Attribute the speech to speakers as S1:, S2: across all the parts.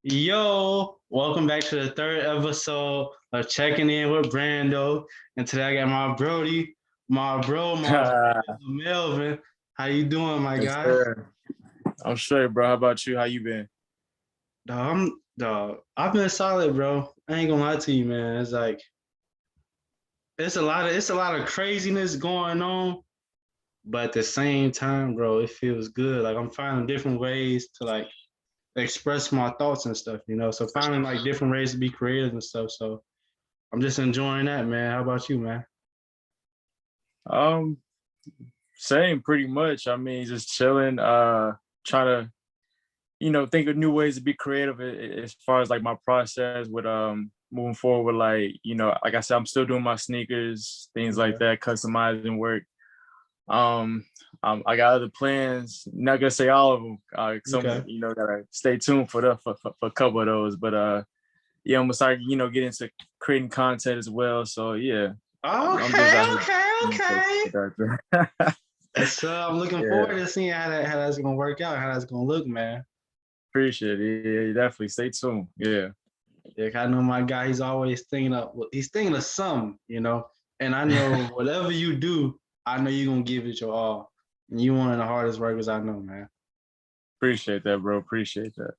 S1: Yo, welcome back to the third episode of Checking In with Brando. And today I got my Brody, my Lamelvin. How you doing, my
S2: Yes,
S1: guy?
S2: sir. I'm straight, bro. How about you? How you been?
S1: I've been solid, bro. I ain't gonna lie to you, man. It's like it's a lot of craziness going on, but at the same time, bro, it feels good. Like I'm finding different ways to like express my thoughts and stuff, you know. So finding like different ways to be creative and stuff. So I'm just enjoying that, man. How about you, man?
S2: Um, Same, pretty much. I mean, just chilling, trying to, think of new ways to be creative as far as like my process with moving forward. Like, like I said, I'm still doing my sneakers, things like
S1: Okay.
S2: that, customizing work. Um, I got other plans. Not gonna say all of them. Some,
S1: Okay.
S2: gotta stay tuned for a couple of those. But yeah, I'm gonna start, get into creating content as well. So yeah, I'm just
S1: Okay.
S2: out here
S1: Okay.
S2: doing
S1: Okay.
S2: that.
S1: So I'm looking forward
S2: Yeah,
S1: to seeing how that's gonna work out, how that's gonna look, man.
S2: appreciate it. Yeah, definitely. Stay tuned. Yeah,
S1: Yeah, I know my guy. He's thinking of something, you know. And I know whatever you do, I know you're gonna give it your all. And you one of the hardest workers I know, man.
S2: appreciate that, bro. Appreciate that.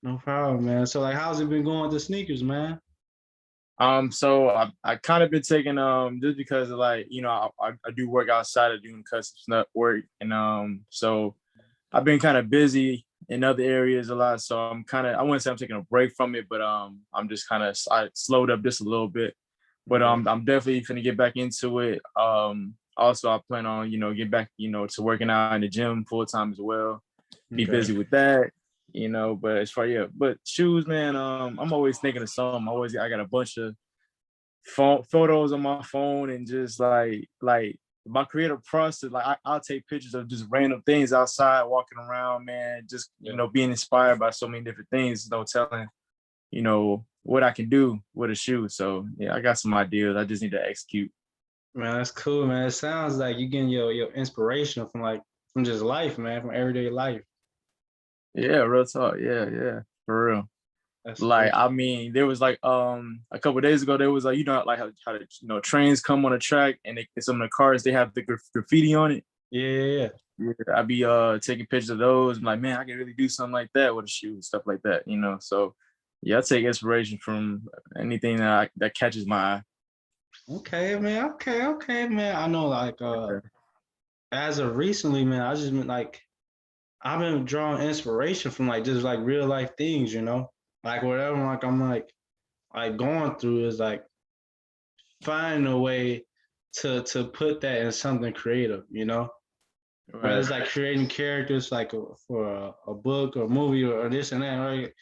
S1: No problem, man. So like, how's it been going with the sneakers, man?
S2: So I kind of been taking just because of like I do work outside of doing custom stuff work, and so I've been kind of busy in other areas a lot. So I wouldn't say I'm taking a break from it, but I'm just I slowed up just a little bit. But
S1: Okay.
S2: I'm definitely gonna get back into it. Also I plan on get back to working out in the gym full time as well. Be
S1: Okay.
S2: busy with that. But as far yeah, but shoes, man, I'm always thinking of something. I got a bunch of photos on my phone and just like my creative process. Like I'll take pictures of just random things outside, walking around, man. Just
S1: Yeah.
S2: being inspired by so many different things. Telling what I can do with a shoe. So yeah, I got some ideas. I just need to execute.
S1: Man, that's cool, man. It sounds like you getting your inspiration from like from just life, man, from everyday life.
S2: Yeah, real talk. Yeah, yeah, for real.
S1: That's
S2: Like
S1: lit.
S2: I mean, there was like a couple of days ago, there was like like how trains come on a track and some of the cars they have the graffiti on it.
S1: Yeah, yeah, yeah.
S2: Yeah, I'd be taking pictures of those. I'm like, man, I can really do something like that with a shoe and stuff like that. So yeah, I take inspiration from anything that catches my
S1: Okay, man. Okay, okay, man. I know, like,
S2: eye.
S1: as of recently, man, I just been like, I've been drawing inspiration from like just like real life things, you know, like whatever. Like I'm like going through is like finding a way to put that in something creative, you know. Whether
S2: Right.
S1: it's like creating characters like for a book or movie or this and that, right?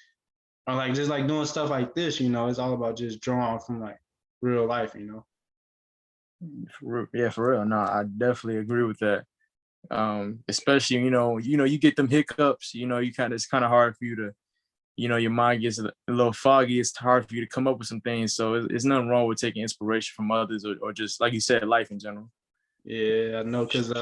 S1: Or like just like doing stuff like this, you know, it's all about just drawing from like real life, you know.
S2: Yeah, for real. No, I definitely agree with that. Especially, you get them hiccups, it's kind of hard for you to, your mind gets a little foggy. It's hard for you to come up with some things. So it's nothing wrong with taking inspiration from others or just, like you said, life in general.
S1: Yeah, I know, cause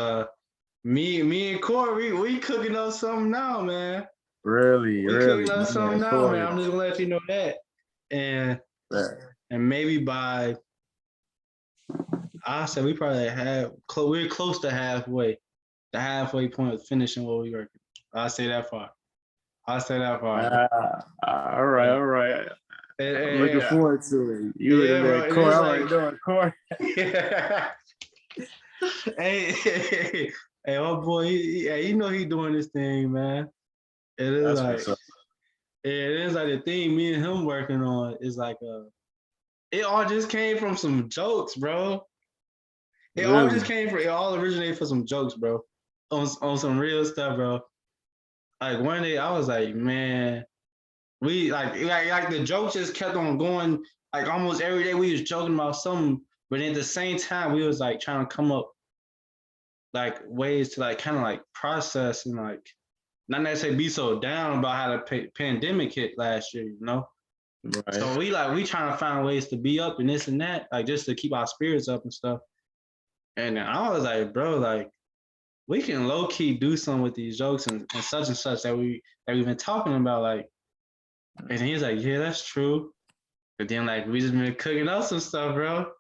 S1: me and Corey, we cooking up something now, man.
S2: Really,
S1: We
S2: really,
S1: cooking up
S2: my
S1: something
S2: man,
S1: now, man.
S2: Corey.
S1: I'm just gonna let you know that, and
S2: Right.
S1: and maybe by I said we probably we're close to halfway, the halfway point of finishing what we working. I say that far. I say that far.
S2: All right,
S1: Yeah,
S2: all right. I'm looking
S1: yeah,
S2: forward to it. You and
S1: yeah,
S2: man,
S1: bro. And
S2: Corey.
S1: it's
S2: I
S1: like,
S2: already know it, Corey.
S1: yeah. Hey, hey, my boy, hey, you know he doing this thing, man. It is
S2: That's
S1: like,
S2: what's up.
S1: it is like the thing me and him working on is like it all just came from some jokes, bro.
S2: Really.
S1: It all originated from some jokes, bro. On some real stuff, bro. Like one day I was like, man, we like the jokes just kept on going. Like almost every day we was joking about something, but at the same time we was like trying to come up like ways to like kind of like process and like not necessarily be so down about how the pandemic hit last year, you know.
S2: Right.
S1: So we trying to find ways to be up and this and that, like just to keep our spirits up and stuff. And I was like, bro, like we can low key do something with these jokes and such that we've been talking about. Like And he was like, yeah, that's true. But then like we just been cooking up some stuff, bro.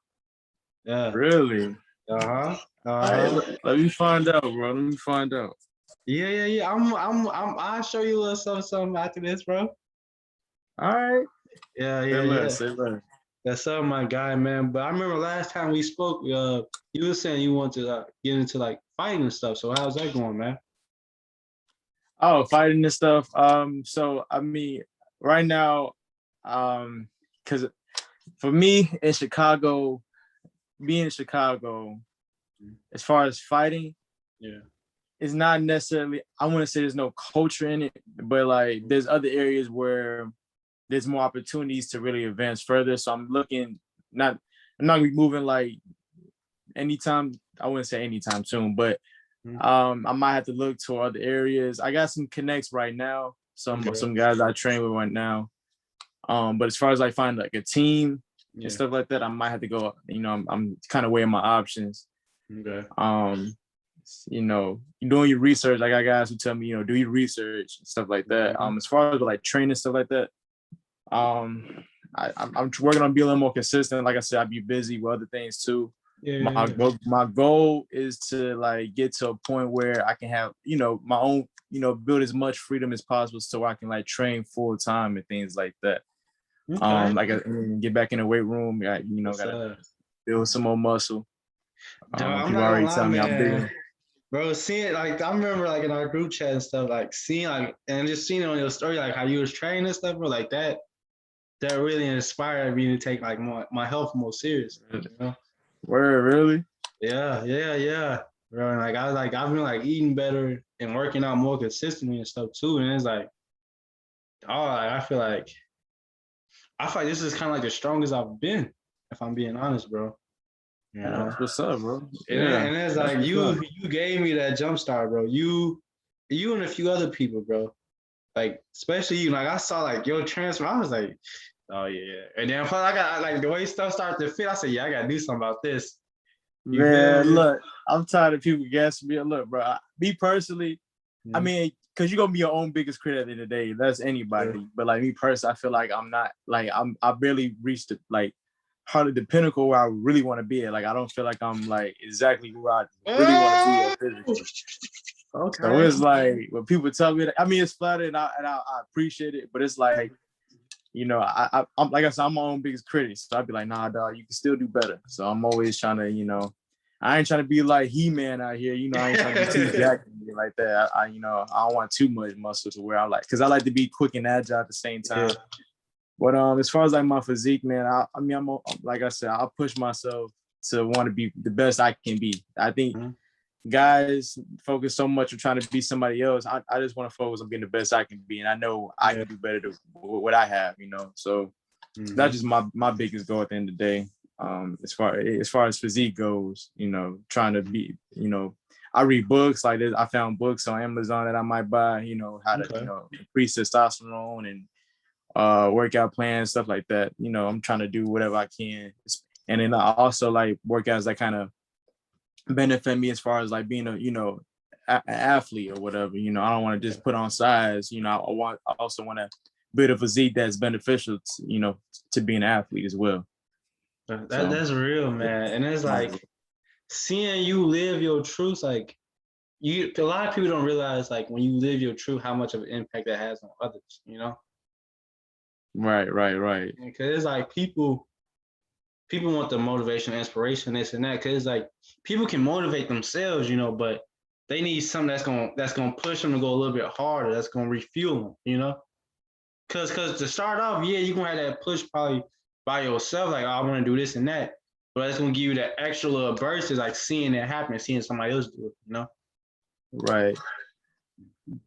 S1: Yeah.
S2: Really?
S1: Uh-huh.
S2: All right,
S1: Uh-huh.
S2: let me find out, bro. Let me find out.
S1: Yeah. I'll show you a little something after this, bro.
S2: All right. Say
S1: Yeah.
S2: less. Say less.
S1: That's up, my guy, man. But I remember last time we spoke, you were saying you want to get into like fighting and stuff. So how's that going, man?
S2: Oh, fighting and stuff. So I mean, right now, because for me in Chicago, being in Chicago, as far as fighting,
S1: Yeah.
S2: it's not necessarily. I want to say there's no culture in it, but like there's other areas where there's more opportunities to really advance further. So I'm looking not. I'm not gonna be moving like anytime. I wouldn't say anytime soon, but I might have to look to other areas. I got some connects right now. Some guys I train with right now. But as far as like finding like a team and stuff like that, I might have to go. You know, I'm kind of weighing my options.
S1: Okay.
S2: You know, doing your research. I got guys who tell me, you know, do your research and stuff like that. As far as like training stuff like that, I'm working on being a little more consistent. Like I said, I'd be busy with other things too. My goal is to like get to a point where I can have, you know, my own, you know, build as much freedom as possible so I can like train full time and things like that.
S1: Okay.
S2: Like get back in the weight room. Gotta build some more muscle.
S1: Dude, I'm
S2: People
S1: not gonna
S2: already
S1: lie,
S2: tell me I'm
S1: man.
S2: big.
S1: Bro, seeing like I remember like in our group chat and stuff, like seeing like and just seeing it on your story, like how you was training and stuff, bro, like that really inspired me to take like my health more serious. You know?
S2: Word, really?
S1: Yeah. Bro, and like I've been like eating better and working out more consistently and stuff too. And it's like, oh, like, I feel like this is kind of like the strongest I've been, if I'm being honest, bro. You
S2: Yeah,
S1: know,
S2: that's what's up, bro.
S1: and
S2: Yeah,
S1: it's
S2: that's
S1: like
S2: what's up.
S1: you gave me that jump start, bro. You and a few other people, bro. Like especially you, like I saw like your transfer, I was like, oh yeah. And then plus I got like the way stuff started to fit. I said, yeah, I gotta do something about this. You feel
S2: Man,
S1: me?
S2: look, I'm tired of people gassing me. Look, bro, me personally, I mean, because you're gonna be your own biggest critic at the end of the day. That's anybody. But like me personally, I feel like I'm not like I barely reached the like hardly the pinnacle where I really want to be at. Like I don't feel like I'm like exactly where I really want to be at physically.
S1: Okay.
S2: So it's like when people tell me that, I mean it's flattering and I appreciate it, but it's like, you know, I'm like I said, I'm my own biggest critic. So I'd be like, nah, dog, you can still do better. So I'm always trying to, you know, I ain't trying to be like He-Man out here. You know, I ain't trying to be too jacked like that. You know, I don't want too much muscle to where I like, because I like to be quick and agile at the same time.
S1: Yeah.
S2: But as far as like my physique, man, I mean, like I said, I'll push myself to want to be the best I can be. I think guys focus so much on trying to be somebody else. I just want to focus on being the best I can be, and I know I can do better than what I have. You know, so that's just my biggest goal at the end of the day. As far as physique goes, you know, trying to be, you know, I read books like this. I found books on Amazon that I might buy, you know, how to, you know, increase testosterone and workout plans, stuff like that. You know, I'm trying to do whatever I can. And then I also like workouts that kind of benefit me as far as like being a, you know, an athlete or whatever. You know, I don't want to just put on size. You know, I also want to build a physique that's beneficial to, you know, to be an athlete as well.
S1: That's real, man. And it's like seeing you live your truth, like a lot of people don't realize like when you live your truth how much of an impact that has on others, you know?
S2: Right.
S1: Because it's like people want the motivation, inspiration, this and that. Because it's like people can motivate themselves, you know, but they need something that's gonna push them to go a little bit harder. That's gonna refuel them, you know. Because to start off, yeah, you gonna have that push probably by yourself, like oh, I want to do this and that. But it's gonna give you that extra little burst, is like seeing it happen, seeing somebody else do it, you know.
S2: Right.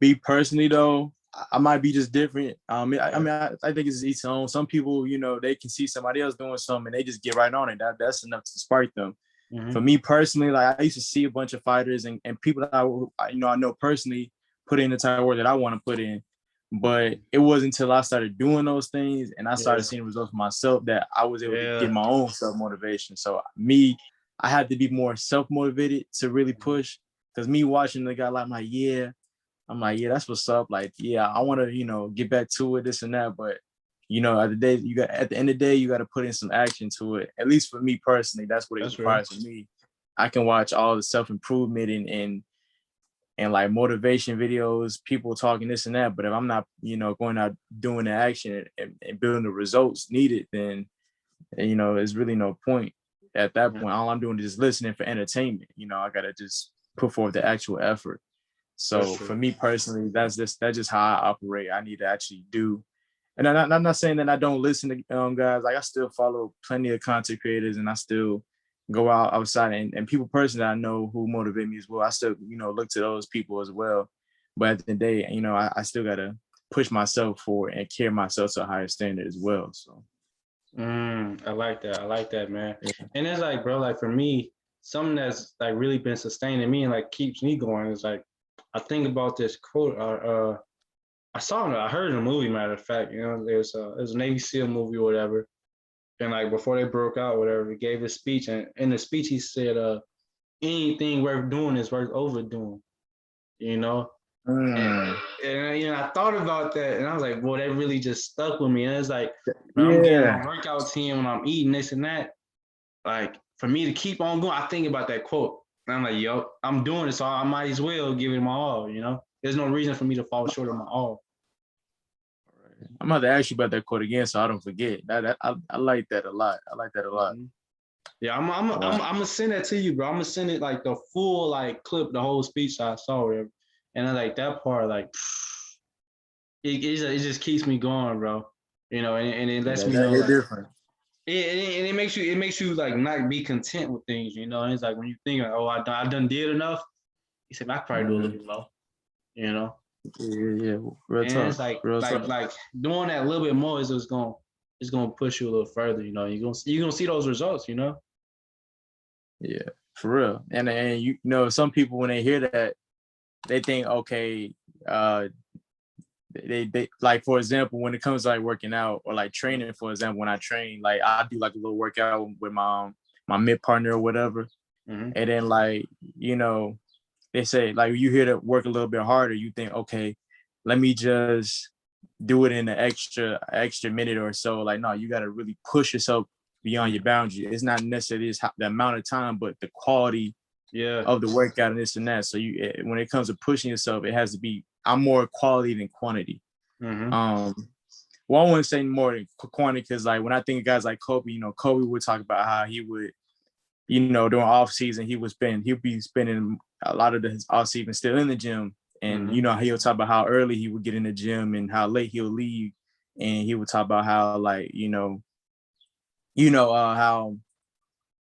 S2: Me personally, though, I might be just different. I mean, I think it's each own. Some people, you know, they can see somebody else doing something and they just get right on it. That's enough to spark them. For me personally, like I used to see a bunch of fighters and people that I know personally put in the type of work that I want to put in. But it wasn't until I started doing those things and I started seeing results for myself that I was able to get my own self-motivation. So I had to be more self-motivated to really push. Because me watching the guy like, yeah, I'm like, yeah, that's what's up. Like, yeah, I want to, get back to it, this and that. But, at the end of the day, you got to put in some action to it. At least for me personally, that's what it
S1: That's real.
S2: requires for me. I can watch all the self-improvement and like motivation videos, people talking this and that. But if I'm not, going out doing the action and building the results needed, then, there's really no point. At that point, all I'm doing is just listening for entertainment. I got to just put forth the actual effort.
S1: That's
S2: So
S1: true.
S2: for me personally, that's just how I operate. I need to actually do. And I'm not saying that I don't listen to guys. Like I still follow plenty of content creators, and I still go outside and people personally that I know who motivate me as well. I still look to those people as well. But at the end of the day, I still gotta push myself forward and carry myself to a higher standard as well. So
S1: I like that. I like that, man.
S2: yeah.
S1: And it's like, bro, like for me, something that's like really been sustaining me and like keeps me going is like I think about this quote. I saw it. I heard it in a movie. Matter of fact, there's a Navy SEAL movie or whatever, and like before they broke out, whatever, he gave his speech, and in the speech he said, anything worth doing is worth overdoing. You know, and,
S2: Mm,
S1: I thought about that, and I was like, boy, that really just stuck with me. And it's like, when I'm getting my
S2: yeah,
S1: workouts in, when I'm eating this and that, like for me to keep on going, I think about that quote. And I'm like, yo, I'm doing it, so I might as well give it my all. There's no reason for me to fall short of my all.
S2: I'm about to ask you about that quote again, so I don't forget. I like that a lot. I like that a lot.
S1: Mm-hmm. Yeah, I'm gonna send that to you, bro. I'm gonna send it like the full like clip, the whole speech I saw, whatever. And then like that part, like it just keeps me going, bro. And it lets
S2: Yeah,
S1: me
S2: that
S1: know
S2: hit
S1: like
S2: different.
S1: it makes you like not be content with things, And it's like when you think, like, oh, I done did enough. You said I could probably do a little
S2: Mm,
S1: bit more, you know.
S2: yeah, real
S1: And
S2: tough,
S1: it's like
S2: real
S1: like
S2: tough.
S1: like doing that a little bit more is just gonna push you a little further, You're gonna see those results.
S2: Yeah, for real. And some people when they hear that, they think, okay, uh, they like for example, when it comes to like working out or like training, for example, when I train, like I do like a little workout with my mid partner or whatever,
S1: Mm-hmm.
S2: and then like they say like you hear to work a little bit harder, you think, okay, let me just do it in an extra minute or so. Like, no, you got to really push yourself beyond your boundary. It's not necessarily the amount of time, but the quality
S1: Yeah.
S2: of the workout and this and that. So when it comes to pushing yourself, it has to be. I'm more quality than quantity.
S1: Mm-hmm.
S2: Um, well, I wouldn't say more than quantity because like when I think of guys like Kobe, Kobe would talk about how he would, during off season, he'd be spending a lot of his off season still in the gym. And
S1: Mm-hmm.
S2: he'll talk about how early he would get in the gym and how late he'll leave. And he would talk about how like, how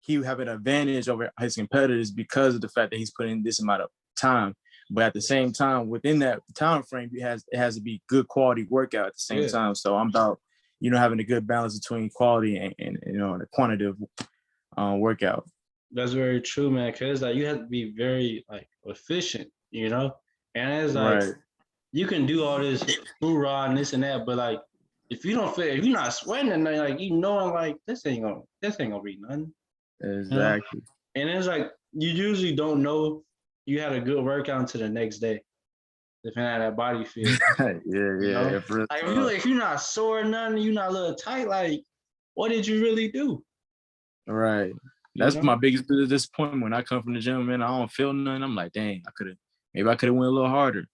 S2: he would have an advantage over his competitors because of the fact that he's putting this amount of time. But at the same time, within that time frame, it has to be good quality workout at the same
S1: Yeah.
S2: time. So I'm about, having a good balance between quality and the quantitative workout.
S1: That's very true, man. Cause like you have to be very like efficient. And it's like
S2: Right.
S1: you can do all this hoorah and this and that, but like if you don't feel, if you're not sweating, and like like this ain't gonna be nothing, you know.
S2: Exactly.
S1: And it's like you usually don't know you had a good workout until the next day, depending on how that body feel. You
S2: Yeah.
S1: know, like if you're not sore or nothing, you're not a little tight. Like, what did you really do?
S2: Right.
S1: You
S2: That's
S1: know?
S2: my biggest disappointment when I come from the gym, man. I don't feel nothing. I'm like, dang, maybe I could have went a little harder.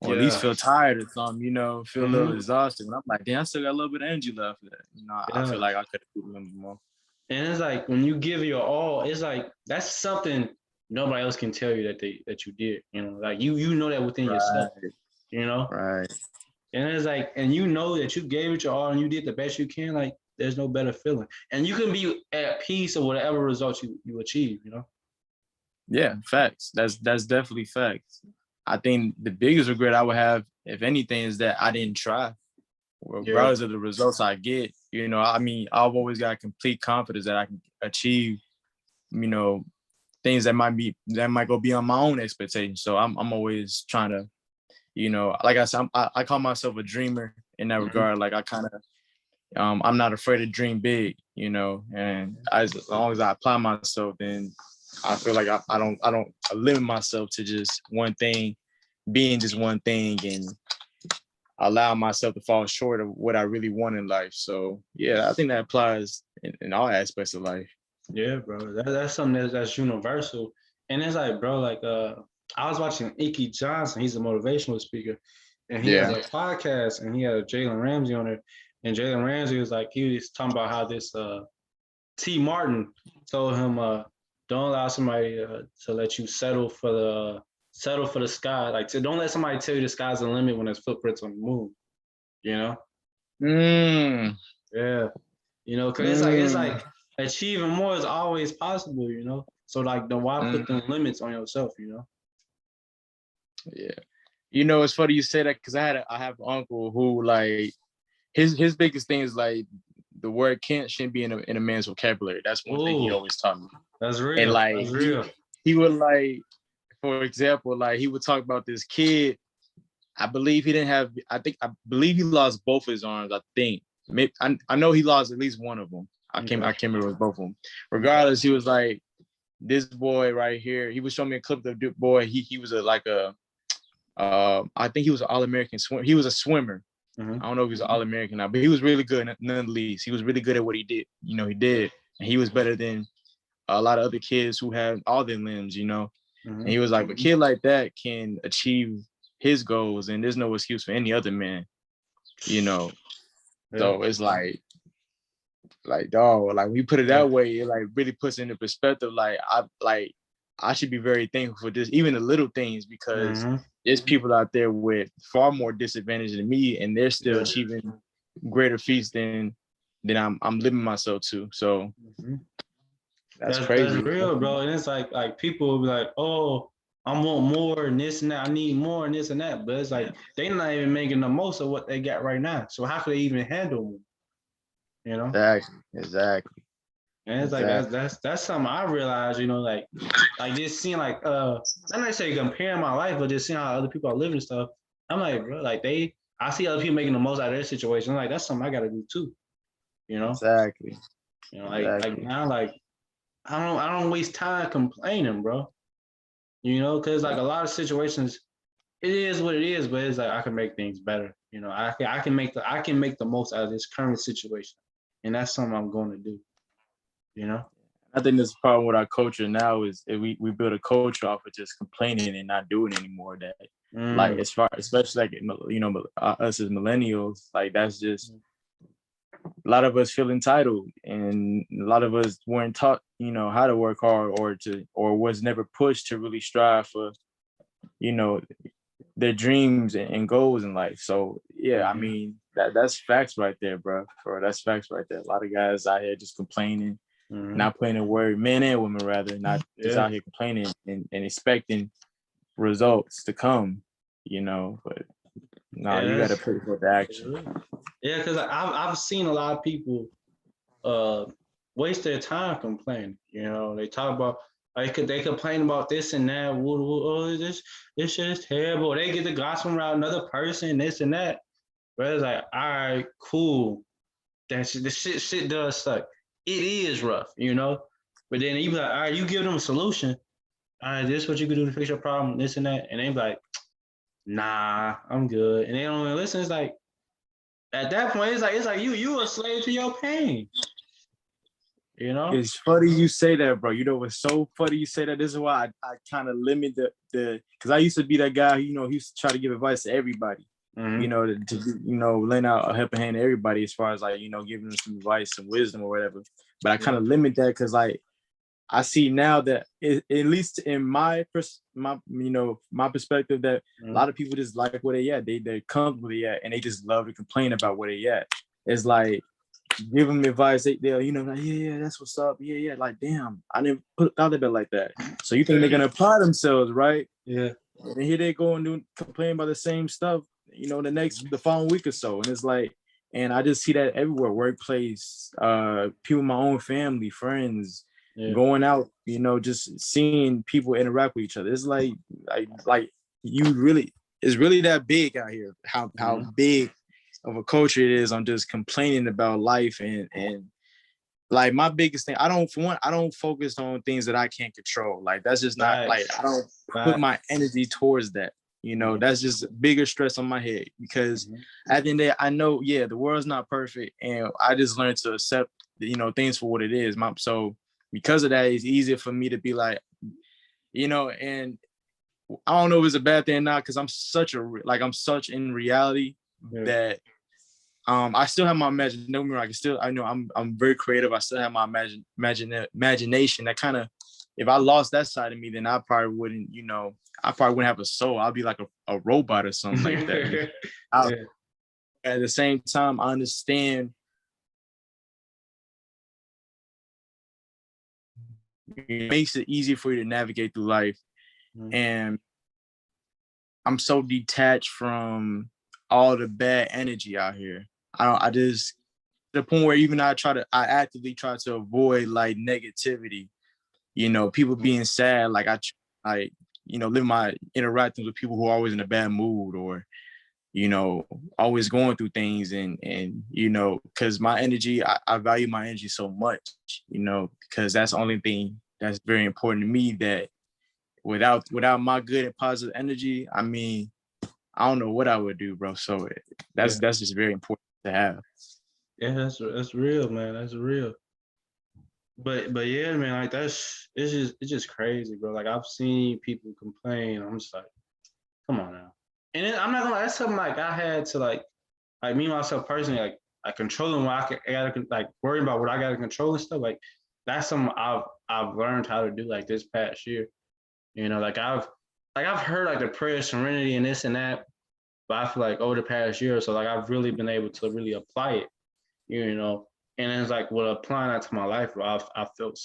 S2: Or at least
S1: Yeah.
S2: feel tired or something, feel a little
S1: Mm-hmm.
S2: exhausted. And I'm like, damn, I still got a little bit of energy left for that. I feel
S1: Yeah.
S2: like I could have put a little more.
S1: And it's like when you give your all, it's like that's something nobody else can tell you that you did. Like you know that within yourself.
S2: Right,
S1: You know,
S2: right.
S1: and it's like, and you know that you gave it your all and you did the best you can. Like there's no better feeling, and you can be at peace of whatever results you achieve.
S2: Yeah, facts. That's definitely facts. I think the biggest regret I would have, if anything, is that I didn't try.
S1: Yeah.
S2: Regardless of the results I get, I've always got complete confidence that I can achieve, you know, things that might go beyond my own expectations. So I'm always trying to, like I said, I call myself a dreamer in that
S1: Mm-hmm.
S2: regard. Like I kind of, I'm not afraid to dream big, and as long as I apply myself, then I feel like I don't limit myself to just one thing. being just one thing and allow myself to fall short of what I really want in life. So yeah, I think that applies in all aspects of life.
S1: Yeah, bro. That's something that's universal. And it's like, bro, like I was watching Icky Johnson, he's a motivational speaker, and he has
S2: Yeah.
S1: a podcast and he had Jalen Ramsey on it. And Jalen Ramsey was like, he was talking about how this T Martin told him don't allow somebody to let you settle for the sky. Like don't let somebody tell you the sky's the limit when there's footprints on the moon, you know?
S2: Mm.
S1: Yeah. You know, cause it's like achieving more is always possible, you know. So like, then why put them limits on yourself, you know?
S2: Yeah, you know, it's funny you say that because I have an uncle who like his biggest thing is like the word can't shouldn't be in a man's vocabulary. That's one thing he
S1: Ooh,
S2: always taught me.
S1: that's
S2: And
S1: real.
S2: like
S1: That's real.
S2: he would like, for example, like he would talk about this kid. I believe he didn't have. I believe he lost both his arms. I think. Maybe, I know he lost at least one of them.
S1: Okay.
S2: I can't remember both of them. Regardless, he was like this boy right here. He was showing me a clip of the boy. He was I think he was an All-American swimmer. He was a swimmer.
S1: Mm-hmm.
S2: I don't know if he was an All-American now, but he was really good none the least. He was really good at what he did. You know, he did. And he was better than a lot of other kids who had all their limbs, you know.
S1: Mm-hmm.
S2: And he was like, a kid like that can achieve his goals and there's no excuse for any other man, you know.
S1: Yeah.
S2: So it's like dog, like we put it that way, it like really puts into perspective. I should be very thankful for this, even the little things, because there's people out there with far more disadvantage than me, and they're still achieving greater feats than I'm living myself to. So that's crazy.
S1: That's real, bro. And it's like people will be like, oh, I want more and this and that. I need more and this and that. But it's like they're not even making the most of what they got right now. So how could they even handle them? You know?
S2: Exactly.
S1: And it's like that's something I realized, you know, like just seeing like not necessarily comparing my life, but just seeing how other people are living and stuff. I'm like, bro, like I see other people making the most out of their situation. I'm like, that's something I gotta do too. You know?
S2: Exactly.
S1: You know, like now, like I don't waste time complaining, bro. You know, because like a lot of situations, it is what it is, but it's like I can make things better. You know, I can make the most out of this current situation, and that's something I'm going to do. You know,
S2: I think this problem with our culture now is we build a culture off of just complaining and not doing anymore. That like as far, especially like you know us as millennials, like that's just a lot of us feel entitled, and a lot of us weren't taught, you know, how to work hard or was never pushed to really strive for, you know, their dreams and goals in life. So yeah, I mean that's facts right there, bro. That's facts right there. A lot of guys out here just complaining, not putting in work, men and women rather, not just out here complaining and expecting results to come, you know. But no, you got to put forth the action.
S1: Yeah, because I've seen a lot of people waste their time complaining. You know, they talk about they complain about this and that. Oh, this shit is terrible. They get the gossip around another person, this and that. But it's like, all right, cool. The shit does suck. It is rough, you know. But then you be like, all right, you give them a solution. All right, this is what you can do to fix your problem, this and that. And they be like, nah, I'm good. And they don't even listen. It's like at that point, it's like you a slave to your pain. You know?
S2: It's funny you say that, bro. You know, it's so funny you say that. This is why I kind of limit the because I used to be that guy, you know, he used to try to give advice to everybody. You know, to you know, lend out a helping hand to everybody as far as like, you know, giving them some advice, some wisdom or whatever. But I kind of limit that because like I see now that at least in my you know, my perspective, that a lot of people just like where they at. They're comfortable where they at, and they just love to complain about where they at. It's like give them advice, they'll, you know, like, yeah, that's what's up. Yeah. Like, damn, I never put out of it like that. So you think they're gonna apply themselves, right?
S1: Yeah.
S2: And here they go and complain about the same stuff, you know, the following week or so. And it's like, and I just see that everywhere, workplace, people in my own family, friends, going out, you know, just seeing people interact with each other. It's like you really, it's really that big out here. How big of a culture it is on just complaining about life and like my biggest thing, I don't focus on things that I can't control. Like that's just not like I don't put my energy towards that. You know, that's just bigger stress on my head because at the end of the day, I know, yeah, the world's not perfect, and I just learned to accept, you know, things for what it is. So because of that, it's easier for me to be like, you know, and I don't know if it's a bad thing or not, because I'm such in reality that I still have my imagination. Don't get me wrong, I know I'm very creative. I still have my imagination. That kind of, if I lost that side of me, then I probably wouldn't, you know, I probably wouldn't have a soul. I'll be like a robot or something like that. At the same time, I understand it makes it easy for you to navigate through life. And I'm so detached from all the bad energy out here. I just, to the point where even I actively try to avoid like negativity, you know, people being sad. Like you know, live my interactions with people who are always in a bad mood, or, you know, always going through things, and you know, because my energy, I value my energy so much, you know, because that's the only thing that's very important to me. That without my good and positive energy, I mean, I don't know what I would do, bro. So that's just very important to have.
S1: Yeah, that's real, man. That's real. But yeah, man, like it's just crazy, bro. Like I've seen people complain. I'm just like, come on now. And then, I'm not gonna lie, that's something like I had to like me myself personally, like controlling what I gotta like worrying about what I gotta control and stuff. Like that's something I've learned how to do like this past year. You know, like I've heard like the prayer of serenity and this and that, but I feel like over the past year or so, like I've really been able to really apply it. You know, and it's like with applying that to my life, bro, I felt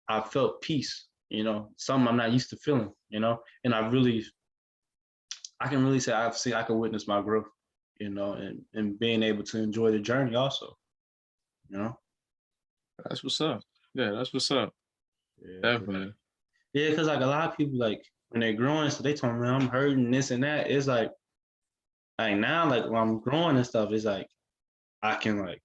S1: I felt peace. You know, something I'm not used to feeling. You know, and I can really say I can witness my growth. You know, and being able to enjoy the journey also. You know.
S2: That's what's up. Yeah, that's what's up.
S1: Yeah,
S2: Definitely.
S1: yeah, because like a lot of people like when they're growing, so they tell me, man, I'm hurting this and that. It's like now, like when I'm growing and stuff, it's like I can like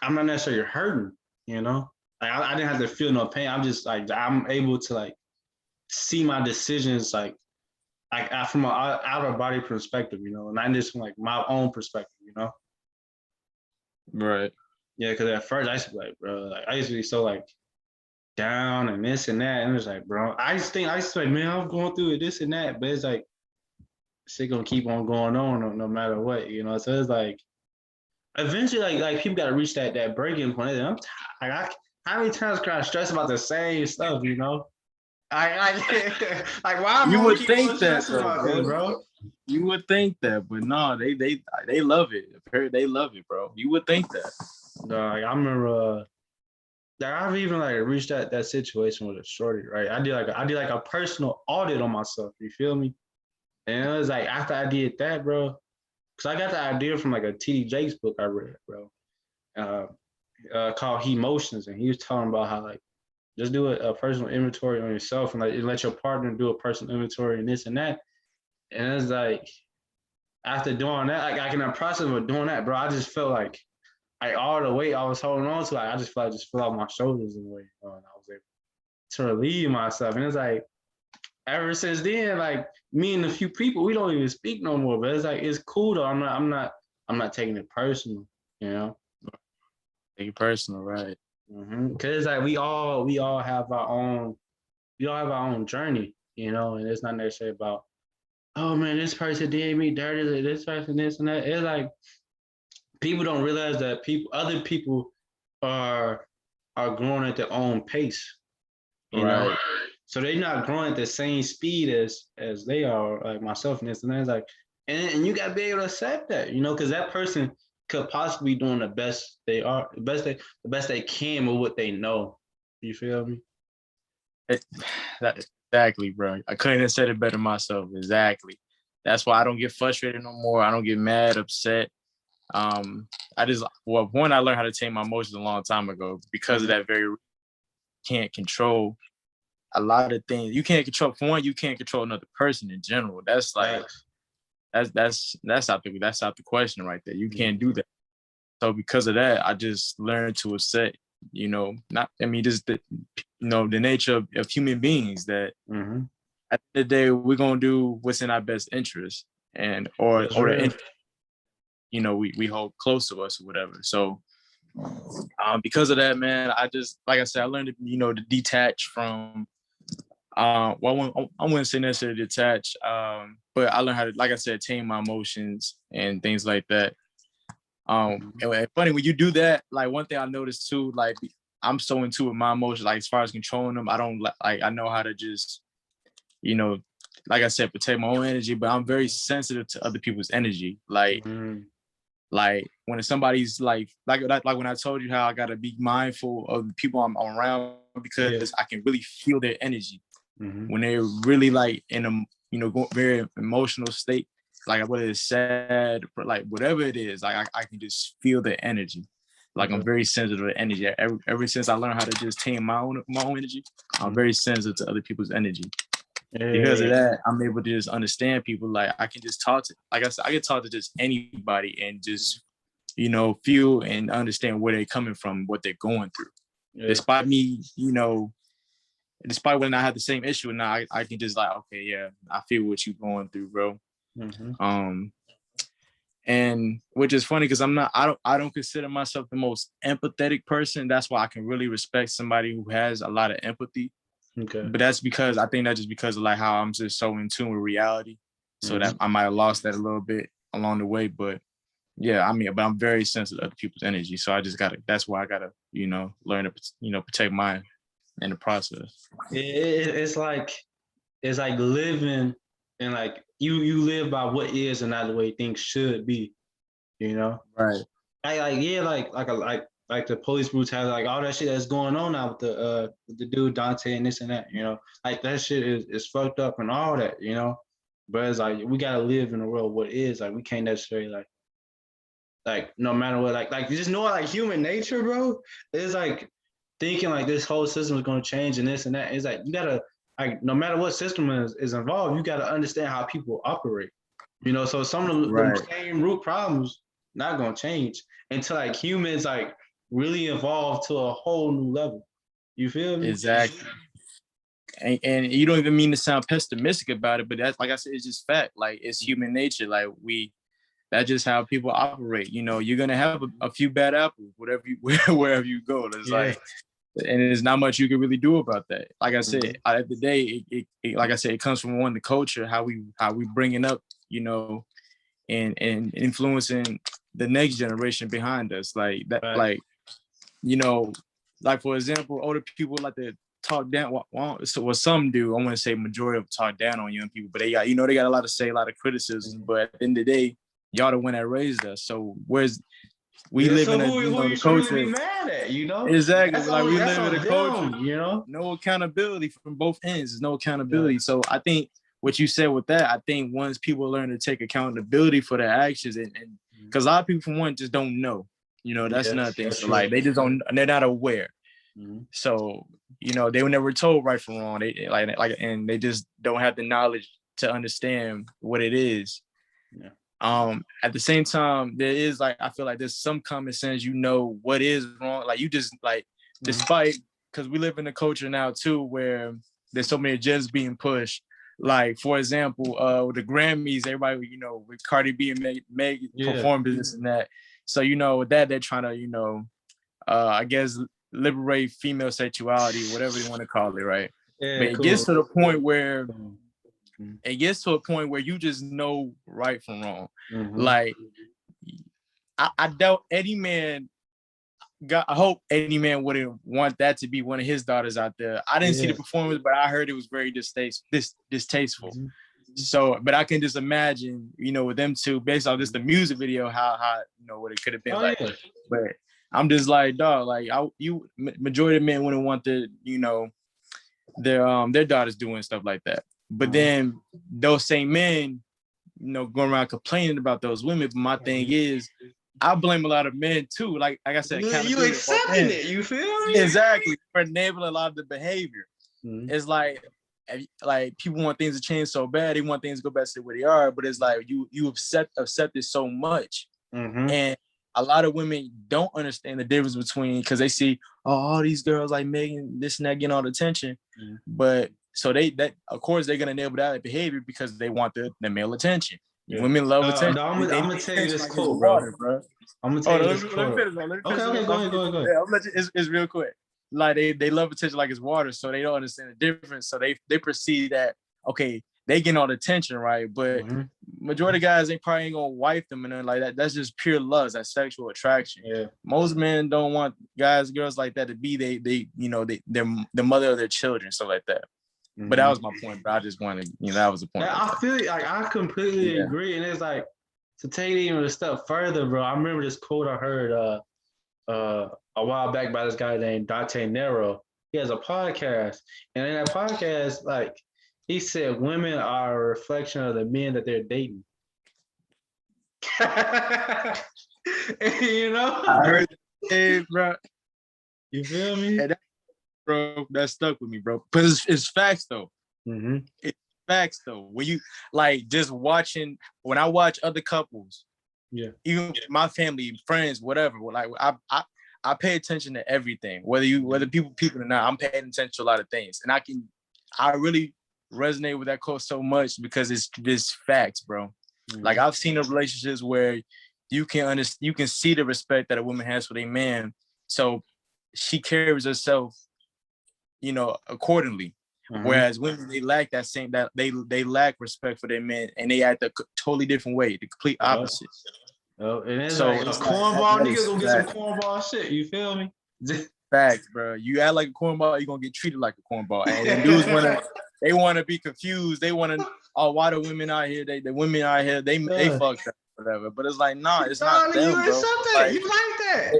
S1: I'm not necessarily hurting, you know. Like I didn't have to feel no pain. I'm just like I'm able to like see my decisions like from an out of body perspective, you know, and not just from like my own perspective, you know.
S2: Right.
S1: Yeah, because at first I used to be like, bro, like I used to be so like down and this and that, and it's like, bro, I used to like, man, I'm going through it, this and that, but it's like shit gonna keep on going on no matter what, you know. So it's like eventually, like people got to reach that breaking point. And I'm tired. How many times can I stress about the same stuff? You know, like why am
S2: You
S1: I
S2: would
S1: keep on
S2: think that
S1: stressing
S2: though,
S1: about this,
S2: bro.
S1: bro?
S2: You would think that, but no, they love it. They love it, bro. You would think that.
S1: No, like, I remember that I've even like reached that situation with a shorty, right? I did like a personal audit on myself. You feel me? And it was like after I did that, bro, because I got the idea from like a TD Jakes book I read, bro, called He Motions, and he was talking about how like just do a personal inventory on yourself and like let your partner do a personal inventory and this and that. And it's like after doing that, like in the process of doing that, bro, I just felt like all the weight I was holding on to, like I just felt like just fell off my shoulders in a way. And I was able to relieve myself. And it's like ever since then, like me and a few people, we don't even speak no more. But it's like it's cool though. I'm not taking it personal, you know.
S2: Take it personal, right?
S1: Cause it's like we all have our own journey, you know, and it's not necessarily about, oh man, this person did me dirty, this person, this and that. It's like people don't realize that other people are growing at their own pace, you know.
S2: Right.
S1: So they're not growing at the same speed as they are, like myself and this and that. It's like, and you gotta be able to accept that, you know, because that person could possibly be doing the best they can with what they know. You feel me?
S2: That, exactly, bro. I couldn't have said it better myself. Exactly. That's why I don't get frustrated no more. I don't get mad, upset. I just, well, one, I learned how to tame my emotions a long time ago because of that very can't control a lot of things. You can't control, for one, you can't control another person in general. That's like that's out the question right there. You can't do that. So because of that, I just learned to accept, just the nature of human beings that at the end of the day, we're gonna do what's in our best interest, and or
S1: That's
S2: the
S1: real.
S2: we hold close to us or whatever. So because of that, man, I just, like I said, I learned to, to detach from well, I wouldn't say necessarily detach, but I learned how to, like I said, tame my emotions and things like that. And funny, when you do that, like one thing I noticed too, like I'm so into with my emotions, like as far as controlling them, I don't like, I know how to just, you know, like I said, protect my own energy, but I'm very sensitive to other people's energy. Like when somebody's like when I told you how I gotta be mindful of the people I'm around, because I can really feel their energy when they're really like in a very emotional state, like whether it's sad, like whatever it is, like I can just feel the energy. Like I'm very sensitive to energy. Ever since I learned how to just tame my own energy, I'm very sensitive to other people's energy. Because of that, I'm able to just understand people. Like I can just talk to, like I said, I can talk to just anybody and just, feel and understand where they're coming from, what they're going through. Despite me, despite when I have the same issue, now I can just like, okay, yeah, I feel what you're going through, bro. And which is funny because I don't consider myself the most empathetic person. That's why I can really respect somebody who has a lot of empathy. But that's because I think that's just because of like how I'm just so in tune with reality. So that I might have lost that a little bit along the way. But yeah, I mean, but I'm very sensitive to other people's energy. So I just that's why I gotta, learn to, protect mine in the process.
S1: It's like living, and like you live by what is and not the way things should be,
S2: Right.
S1: Like the police brutality, like all that shit that's going on now with the dude Dante and this and that, like that shit is fucked up and all that, but it's like we gotta live in a world what is, like we can't necessarily like no matter what, like you just know like human nature, bro. It's like thinking like this whole system is going to change and this and that. It's like you gotta, like, no matter what system is involved, you gotta understand how people operate. So some of the same root problems not gonna change until like humans like really evolve to a whole new level. You feel me?
S2: Exactly. And you don't even mean to sound pessimistic about it, but that's, like I said, it's just fact. Like it's human nature. Like that's just how people operate. You're gonna have a few bad apples, wherever you go. It's like, and there's not much you can really do about that. Like I said, at the day, like I said, it comes from the culture, how we bringing up, and influencing the next generation behind us. Like that, like like for example, older people like to talk down. So what some do, I want to say majority of talk down on young people, but they got they got a lot to say, a lot of criticism. But at the end of the day, y'all the one that raised us. So we live in a
S1: who you should
S2: culture.
S1: really be mad at,
S2: Exactly. Like we live in a culture,
S1: them,
S2: no accountability from both ends. There's no accountability. So I think what you said with that, I think once people learn to take accountability for their actions, and because a lot of people, for one, just don't know. That's another thing. So like they just don't, they're not aware. So they were never told right from wrong. They and they just don't have the knowledge to understand what it is. At the same time, there is like, I feel like there's some common sense, what is wrong. Like you just like, despite, because we live in a culture now too where there's so many agendas being pushed. Like for example, with the Grammys, everybody, with Cardi B and Meg perform this and that. So with that, they're trying to, I guess, liberate female sexuality, whatever you want to call it, right? But it gets to the point where you just know right from wrong. Like I doubt any man I hope any man wouldn't want that to be one of his daughters out there. I didn't see the performance, but I heard it was very distasteful. So, but I can just imagine, with them two, based on just the music video, how what it could have been like. But I'm just like, dog, like majority of men wouldn't want their daughters doing stuff like that. But then those same men, going around complaining about those women. But my thing is, I blame a lot of men too. Like I said,
S1: you accepting it. You feel me?
S2: Exactly, for enabling a lot of the behavior. It's like people want things to change so bad. They want things to go back to where they are. But it's like you accepted so much, and a lot of women don't understand the difference between, because they see, all these girls like Megan, this and that, getting all the attention, but so that of course they're gonna enable that behavior because they want the male attention.
S1: Yeah.
S2: Women love attention.
S1: No, I'm gonna tell you this
S2: like
S1: quote,
S2: water,
S1: bro. I'm gonna
S2: Oh,
S1: tell you
S2: no,
S1: this
S2: let me
S1: quote.
S2: finish. Let me
S1: Okay,
S2: finish.
S1: go ahead.
S2: Yeah, I'm let you, it's real quick. Like they love attention like it's water, so they don't understand the difference. So they perceive that okay, they getting all the attention, right? But majority of guys, they probably ain't gonna wife them and nothing like that. That's just pure lust. That's sexual attraction.
S1: Yeah.
S2: Most men don't want girls like that to be they're the mother of their children, stuff like that. But that was my point. But I just wanted, that was the point.
S1: I feel like I completely agree, and it's like to take it even a step further, bro. I remember this quote I heard a while back by this guy named Dante Nero. He has a podcast, and in that podcast, like he said, women are a reflection of the men that they're dating.
S2: I heard it, bro.
S1: You feel me?
S2: And that stuck with me, bro. Because it's facts though. It's facts though. When you like just watching, when I watch other couples, even my family, friends, whatever, like I pay attention to everything. Whether people or not, I'm paying attention to a lot of things. And I really resonate with that quote so much because it's just facts, bro. Like I've seen the relationships where you can see the respect that a woman has for their man. So she carries herself, accordingly. Whereas women, they lack they lack respect for their men and they act a totally different way, the complete opposite.
S1: Oh, and it's so like a cornball nigga gonna get some cornball shit. You feel me?
S2: Facts, bro. You act like a cornball, you're gonna get treated like a cornball. And dudes wanna be confused. They wanna, why the women out here? The women out here, they fucked up, whatever. But it's like, nah, it's not them, bro.
S1: Like, you like
S2: that?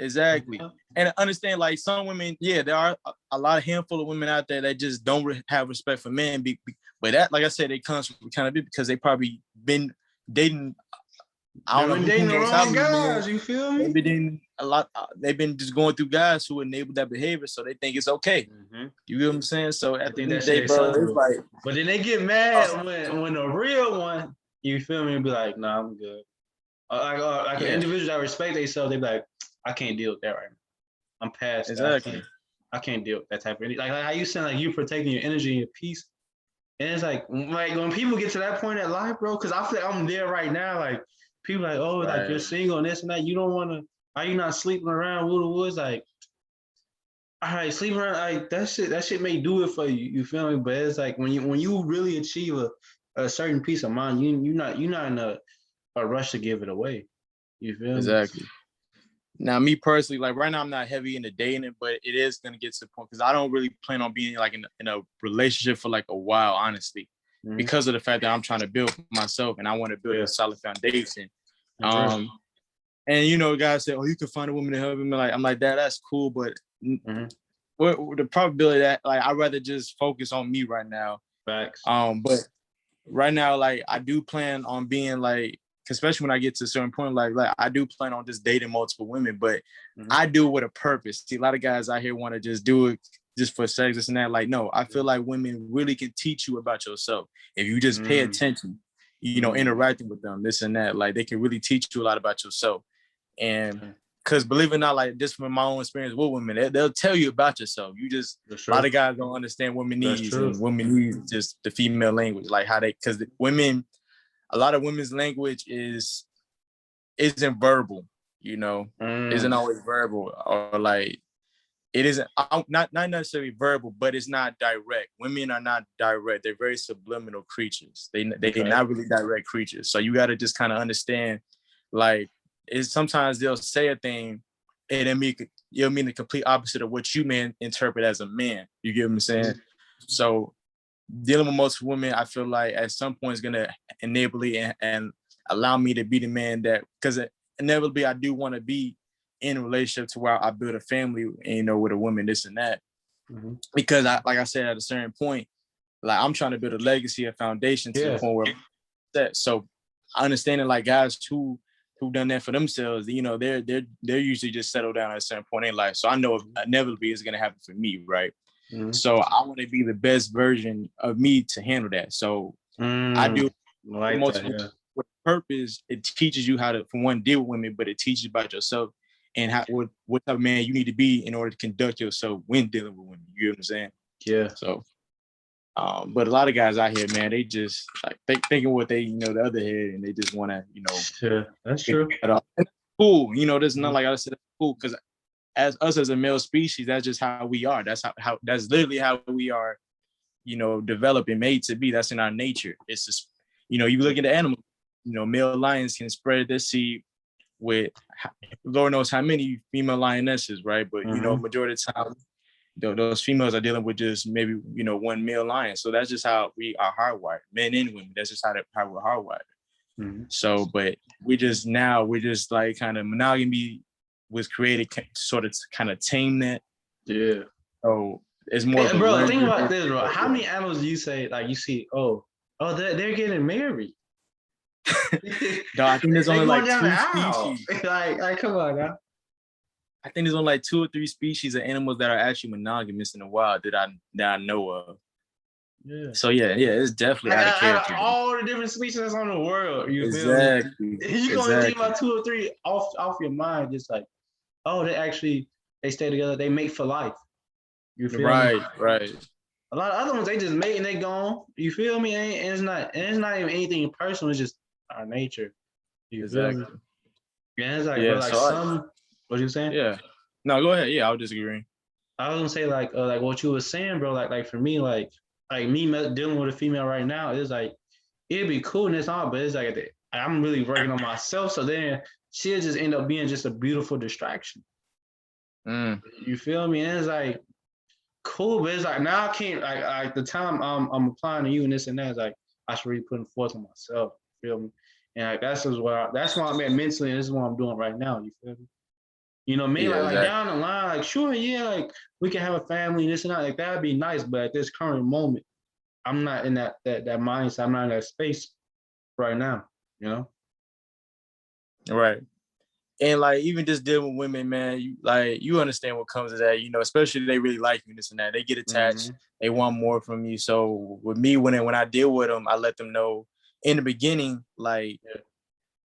S2: Exactly. And understand, like some women, there are a lot of handful of women out there that just don't have respect for men. But that, like I said, it comes from kind of because they probably been dating. I don't know.
S1: Dating the wrong guys. You feel me?
S2: They've been dating a lot. They've been just going through guys who enable that behavior, so they think it's okay. You get what I'm saying? So at the end of the day, bro, it's like.
S1: But then they get mad when the real one, you feel me, be like, nah, I'm good. Like an individual that respect themselves, they be like, I can't deal with that right now. I'm past
S2: exactly.
S1: That. I can't deal with that type of energy. Like how you saying, like you protecting your energy and your peace. And it's like when people get to that point in life, bro, because I feel like I'm there right now. Like people like, oh, like you're single and this and that. You don't want to. Are you not sleeping around Wood Woods? Like, all right, sleeping around like that shit may do it for you. You feel me? But it's like when you really achieve a certain peace of mind, you're not in a rush to give it away. You feel me?
S2: Exactly. Now, me personally, like right now, I'm not heavy into dating, but it is gonna get to the point because I don't really plan on being like in a relationship for like a while, honestly, because of the fact that I'm trying to build for myself and I want to build a solid foundation. And guys say, "Oh, you can find a woman to help me." I'm like, that's cool, but what the probability that like I'd rather just focus on me right now.
S1: Facts.
S2: But right now, like I do plan on being like. Especially when I get to a certain point, like I do plan on just dating multiple women, but I do it with a purpose. See, a lot of guys out here want to just do it just for sex, this and that. Like, no, I feel like women really can teach you about yourself if you just pay attention, interacting with them, this and that. Like, they can really teach you a lot about yourself. And because believe it or not, like just from my own experience with women, they'll tell you about yourself. A lot of guys don't understand women needs, and women need just the female language, like how because women. A lot of women's language isn't verbal, isn't always verbal, or like it isn't not necessarily verbal, but it's not direct. Women are not direct; they're very subliminal creatures. They're not really direct creatures. So you got to just kind of understand, like, sometimes they'll say a thing, and it'll mean the complete opposite of what you may interpret as a man. You get what I'm saying? So. Dealing with most women, I feel like at some point is gonna enable it and allow me to be the man that, because inevitably I do want to be in a relationship to where I build a family, with a woman, this and that. Because like I said, at a certain point, like I'm trying to build a legacy, a foundation to the point where I'm set. So understanding like guys who done that for themselves, they're usually just settled down at a certain point in life. So I know inevitably it's gonna happen for me, right? So I want to be the best version of me to handle that. So I do
S1: like
S2: multiple with purpose. It teaches you how to, for one, deal with women, but it teaches you about yourself and what type of man you need to be in order to conduct yourself when dealing with women. You know what I'm saying?
S1: Yeah.
S2: So, but a lot of guys out here, man, they just like thinking what they, the other head, and they just want to,
S1: Yeah, that's
S2: get
S1: true.
S2: that off. And that's cool. There's not
S1: Mhm.
S2: like I said, that's cool because as us as a male species, that's just how we are. That's how that's literally how we are, developed and made to be. That's in our nature. It's just, you look at the animals, male lions can spread their seed with Lord knows how many female lionesses, right? But
S1: Mhm.
S2: majority of the time, those females are dealing with just maybe one male lion. So that's just how we are hardwired, men and women. That's just how we're hardwired.
S1: Mhm.
S2: So, but we're just like kind of monogamy was created sort of to kind of tame that.
S1: Yeah.
S2: So it's more of
S1: Hey,
S2: a
S1: bro, think
S2: leisure.
S1: about this, bro. How many animals do you say like you see? Oh, they're getting married.
S2: No, I think there's
S1: They
S2: only
S1: going
S2: like
S1: down the
S2: two
S1: aisle.
S2: species.
S1: Like, come on now.
S2: I think there's only like 2 or 3 species of animals that are actually monogamous in the wild that I know of.
S1: Yeah.
S2: So yeah, it's definitely
S1: Like
S2: out of
S1: out of
S2: character.
S1: all the different species that's on the world, you feel me?
S2: Exactly.
S1: You can only think
S2: Exactly.
S1: about 2 or 3 off your mind, just like, oh, they stay together, they mate for life. You feel me?
S2: Right, right.
S1: A lot of other ones they just mate and they gone. You feel me? And it's not even anything personal. It's just our nature. You feel me?
S2: Exactly.
S1: Yeah, it's like, bro,
S2: Yeah.
S1: like
S2: So
S1: what you saying?
S2: yeah. No, go ahead. Yeah, I was disagreeing.
S1: I was gonna say like what you were saying, bro. Like for me, like me dealing with a female right now, it's like it'd be cool and it's all, but it's like I'm really working on myself. So then she'll just end up being just a beautiful distraction.
S2: Mm,
S1: You feel me? And it's like cool, but it's like now I can't like the time I'm applying to you and this and that is like I should really put forth on myself. You feel me? And like that's why I'm at mentally, and this is what I'm doing right now. You feel me? Maybe
S2: yeah,
S1: like
S2: exactly.
S1: down the line, like sure, yeah, like we can have a family and this and that, like that'd be nice. But at this current moment, I'm not in that mindset. I'm not in that space right now. You know?
S2: Right. And like even just dealing with women, man, you understand what comes of that, especially if they really like you, this and that. They get
S1: Mm-hmm.
S2: attached, they want more from you. So with me, when I deal with them, I let them know in the beginning, like,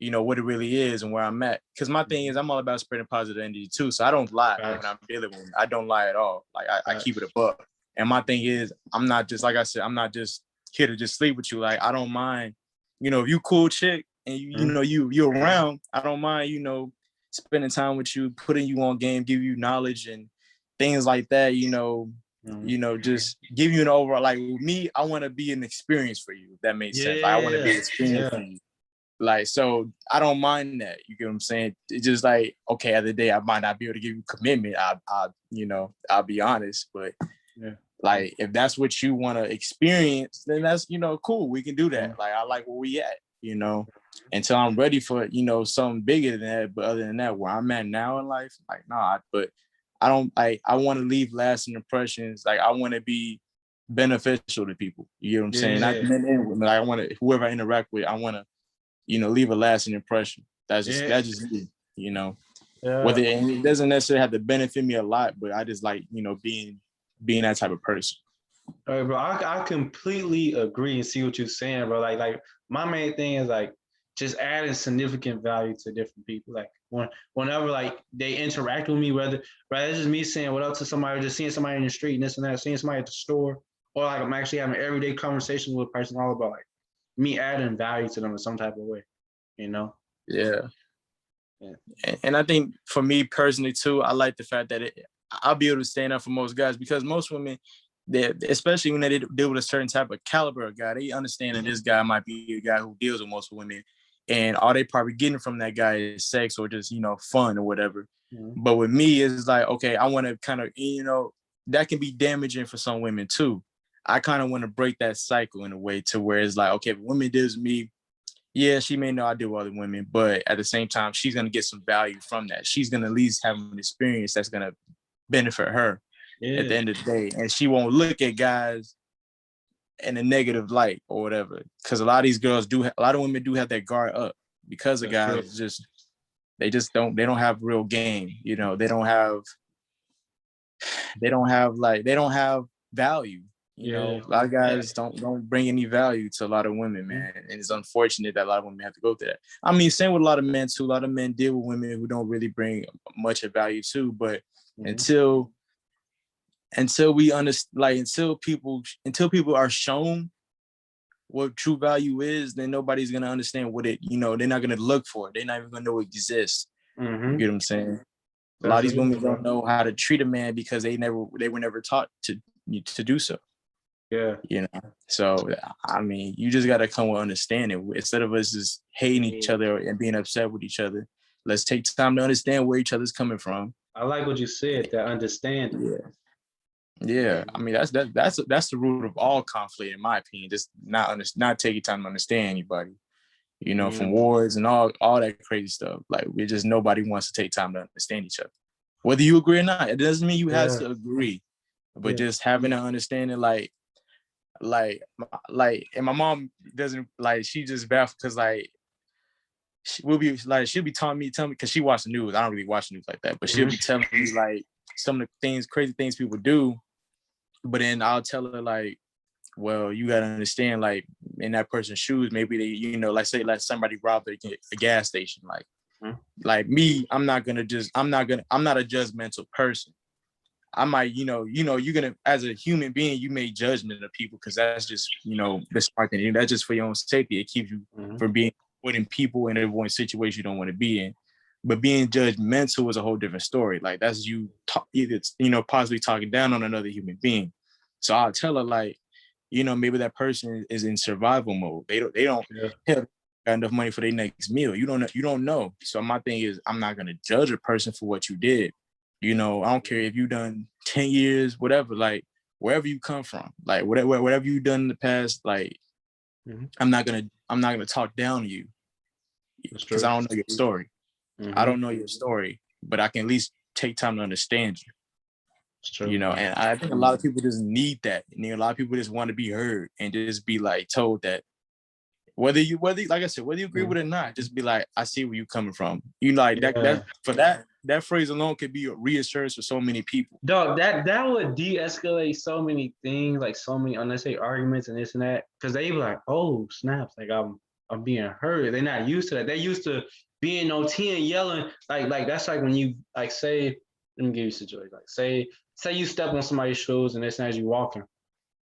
S1: Yeah.
S2: what it really is and where I'm at. Because my thing is, I'm all about spreading positive energy too. So I don't lie when
S1: Facts.
S2: I'm dealing with them. I don't lie at all. Like I keep it
S1: Facts.
S2: a buck. And my thing is, I'm not just like I said, I'm not just here to just sleep with you. Like I don't mind, if you cool chick and
S1: Mm-hmm.
S2: you around, I don't mind, spending time with you, putting you on game, give you knowledge and things like that.
S1: Mm-hmm.
S2: Just give you an overall. Like with me, I want to be an experience for you. If that makes sense. Like I want to be
S1: Yeah.
S2: an experience for
S1: Yeah.
S2: you. Like, so I don't mind that. You get what I'm saying? It's just like, okay, at the day, I might not be able to give you commitment. I'll be honest, but
S1: Yeah.
S2: like, if that's what you want to experience, then that's, cool. We can do that.
S1: Mm-hmm.
S2: Like, I like where we at, until I'm ready for, something bigger than that. But other than that, where I'm at now in life, like, nah, but I don't, I want to leave lasting impressions. Like, I want to be beneficial to people. You know what I'm saying? Not
S1: Yeah.
S2: men and women. Like, I want to, whoever I interact with, I want to, leave a lasting impression.
S1: Yeah.
S2: That's just me,
S1: Yeah.
S2: Whether and it doesn't necessarily have to benefit me a lot, but I just like, being that type of person.
S1: All right, bro. I completely agree and see what you're saying, bro. Like my main thing is like just adding significant value to different people. Like whenever like they interact with me, whether it's just me saying what up to somebody, or just seeing somebody in the street and this and that, seeing somebody at the store, or like I'm actually having everyday conversations with a person all about like me adding value to them in some type of way, you know?
S2: Yeah.
S1: Yeah.
S2: And I think for me personally too, I like the fact that I'll be able to stand up for most guys because most women, especially when they deal with a certain type of caliber of guy, they understand that this guy might be a guy who deals with most women, and all they probably getting from that guy is sex or just fun or whatever.
S1: Mm-hmm.
S2: But with me, it's like, okay, I want to kind of that can be damaging for some women too. I kind of want to break that cycle in a way to where it's like, okay, if a woman deals with me, yeah, she may know I deal with other women, but at the same time, she's gonna get some value from that. She's gonna at least have an experience that's gonna benefit her at the
S1: Yeah.
S2: end of the day, and she won't look at guys in a negative light or whatever. Because a lot of these girls a lot of women do have their guard up because the
S1: That's true.
S2: guys they don't have real game. They don't have value.
S1: Yeah.
S2: A lot of
S1: Yeah.
S2: guys don't bring any value to a lot of women,
S1: Mm-hmm.
S2: man. And it's unfortunate that a lot of women have to go through that. I mean, same with a lot of men too. A lot of men deal with women who don't really bring much of value too. But
S1: Mm-hmm.
S2: until until we understand, like until people are shown what true value is, then nobody's gonna understand what it, they're not gonna look for it. They're not even gonna know it exists. You get what I'm saying? A lot of these women don't know how to treat a man because they were never taught to do so.
S1: Yeah.
S2: So I mean, you just gotta come with understanding. Instead of us just hating each other and being upset with each other, let's take time to understand where each other's coming from.
S1: I like what you said, that understanding.
S2: Yeah. I mean, that's the root of all conflict, in my opinion. Just not taking time to understand anybody. From wars and all that crazy stuff. Like, nobody wants to take time to understand each other. Whether you agree or not, it doesn't mean you have to agree, but just having an understanding, and my mom doesn't, like, she just baffled because, like, she'll be telling me, because she watch the news. I don't really watch the news like that, but she'll be telling me, like, some of the crazy things people do. But then I'll tell her, like, well, you gotta understand, like, in that person's shoes, maybe they, like, say, like, somebody robbed a gas station. Like me, I'm not a judgmental person. I might, you're gonna, as a human being, you make judgment of people because that's just, the smart thing. That's just for your own safety. It keeps you from putting people in a situation you don't want to be in. But being judgmental is a whole different story. Like, that's you possibly talking down on another human being. So I'll tell her, like, maybe that person is in survival mode. They don't have enough money for their next meal. You don't know. So my thing is, I'm not gonna judge a person for what you did. I don't care if you done 10 years, whatever, like, wherever you come from, like, whatever you done in the past, like, I'm not gonna talk down to you because I don't know your story. I don't know your story, but I can at least take time to understand you. And I think a lot of people just need that. A lot of people just want to be heard and just be, like, told that whether you like I said, whether you agree with it or not, just be like, I see where you're coming from. That phrase alone could be a reassurance for so many people.
S1: Dog, that would de-escalate so many things, like so many unnecessary arguments and this and that, because they be like, oh snaps, like I'm being heard. They're not used to that. They're used to being on 10 yelling, like that's like when you, like, say, let me give you a situation, like, say you step on somebody's shoes and this and as you walking,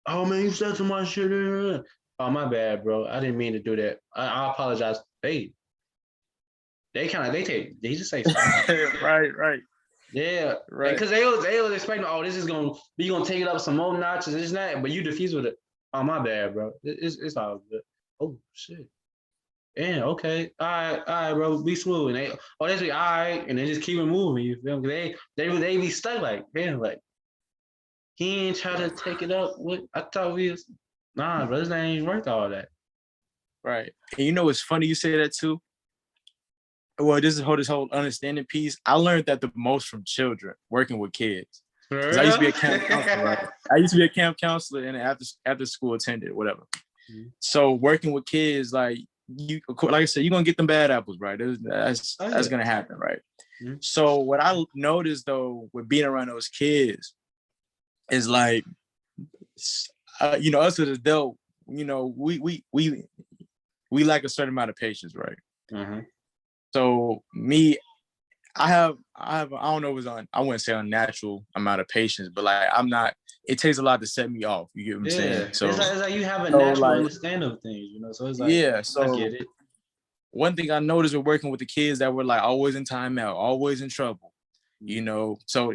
S1: oh man, you stepped on my shit. Oh, my bad, bro. I didn't mean to do that. I apologize. They just say
S2: right.
S1: Yeah, right. Because they was expecting, oh, this is gonna take it up some more notches, this and that, but you diffuse with it. Oh, my bad, bro. It's all good. Oh shit. Yeah, okay. All right, bro. Be smooth. And they be all right, and they just keep it moving. You feel me? They be stuck, like, damn, like, he ain't try to take it up. What I thought we was, nah, bro, this ain't worth all that.
S2: Right. And it's funny you say that too. Well, this whole understanding piece, I learned that the most from children, working with kids. Because I used to be a camp counselor, right? I used to be a camp counselor and after school attendant, whatever. So working with kids, like I said, you're gonna get them bad apples, right? That's gonna happen, right? So what I noticed though with being around those kids is, like, us as adults, we lack a certain amount of patience, right? So me, I don't know if it's I wouldn't say unnatural amount of patience, but, like, it takes a lot to set me off. You get what I'm saying? So
S1: it's like you have a natural understanding of things, so it's like, so I get it.
S2: One thing I noticed with working with the kids that were, like, always in timeout, always in trouble, so,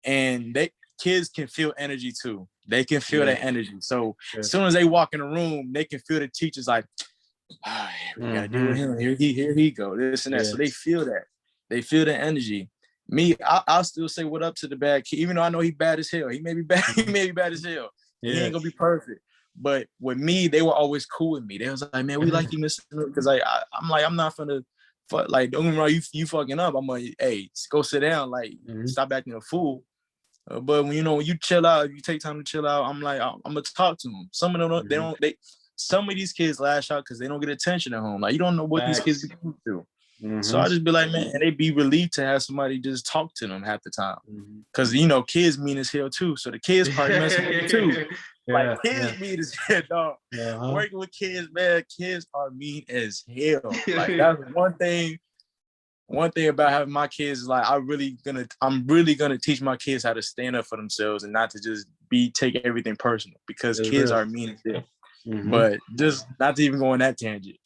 S2: and kids can feel energy too. They can feel that energy. So as soon as they walk in the room, they can feel the teachers, like, we gotta deal with him. Here he go. This and that. So they feel that. They feel the energy. Me, I'll still say what up to the bad kid, even though I know he bad as hell. He may be bad. He may be bad as hell. He ain't gonna be perfect. But with me, they were always cool with me. They was like, man, we like you, Mr. Because I'm like, I'm not finna, like, don't get me wrong, you fucking up. I'm like, hey, go sit down. Like, stop acting a fool. But when you chill out, you take time to chill out, I'm like, I'm gonna talk to them. Some of them some of these kids lash out because they don't get attention at home. Like, you don't know what these kids be going through. So I just be like, man, and they be relieved to have somebody just talk to them half the time. Because, kids mean as hell too. So the kids probably messing with you too. Kids mean as hell, dog. Working with kids, man, kids are mean as hell. Like, that's one thing one thing about having my kids is like I'm really gonna teach my kids how to stand up for themselves and not to just take everything personal, because
S1: It's
S2: kids
S1: real.
S2: are mean as hell. But just not to even go on that tangent.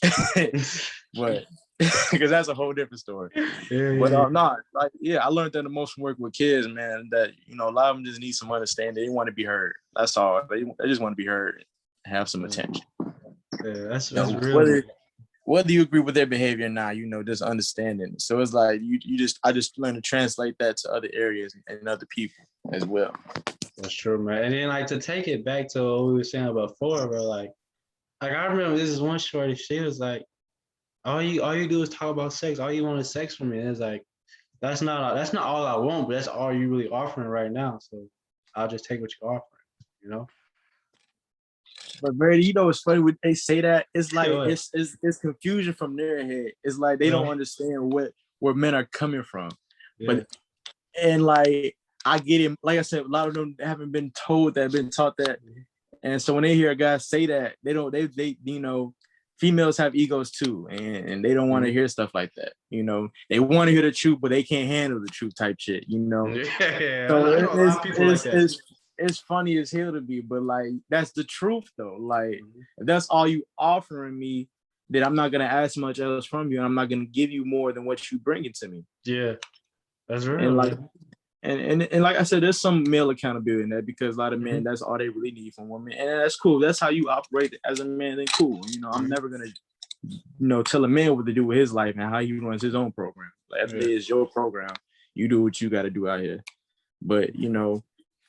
S2: But because that's a whole different story. But no, like I learned that the most from working with kids, man, that a lot of them just need some understanding. They want to be heard. That's all. They just want to be heard and have some attention.
S1: Yeah, that's real.
S2: Whether you agree with their behavior or not, just understanding. So it's like I just learned to translate that to other areas and other people as well.
S1: That's true, man. And then like to take it back to what we were saying before, bro, like I remember this is one shorty, she was like, all you do is talk about sex. All you want is sex from me. And it's like, that's not all I want, but that's all you really offering right now. So I'll just take what you're offering,
S2: But Brady, it's funny when they say that. It's like it's confusion from their head. It's like they don't understand where men are coming from. Yeah. And like I get it. Like I said, a lot of them haven't been taught that. And so when they hear a guy say that, they females have egos too, and they don't want to hear stuff like that. They want to hear the truth, but they can't handle the truth type shit.
S1: Yeah.
S2: So I know a lot of people like that. It's funny as hell to me, but like that's the truth though. Like if that's all you offering me, then I'm not gonna ask much else from you, and I'm not gonna give you more than what you bringing to me.
S1: Yeah, that's real.
S2: And like, and like I said, there's some male accountability in that, because a lot of men, that's all they really need from women, and that's cool. That's how you operate as a man. Then cool. I'm never gonna tell a man what to do with his life and how he runs his own program. Like every day is your program. You do what you got to do out here. But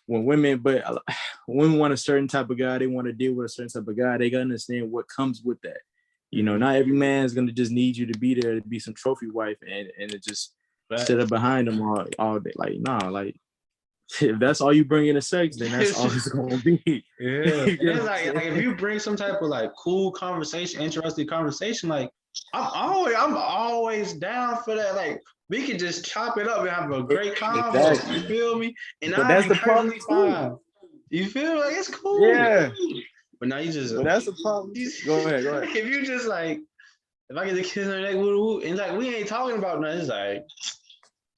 S2: when women want a certain type of guy, they want to deal with a certain type of guy, they gotta understand what comes with that. Not every man's gonna just need you to be there to be some trophy wife and to just sit up behind them all day. Like, nah, like if that's all you bring into sex, then that's all it's gonna be.
S1: Yeah. It's like if you bring some type of like cool conversation, interesting conversation, like I'm always down for that. Like we could just chop it up and have a great convo. Exactly. You feel me? And
S2: that's the problem.
S1: Fine. You feel like it's cool.
S2: Yeah.
S1: But now you just.
S2: But that's the problem. Go ahead.
S1: If you just like, if I get the kids in the neck, woo, and like we ain't talking about nothing, it's like,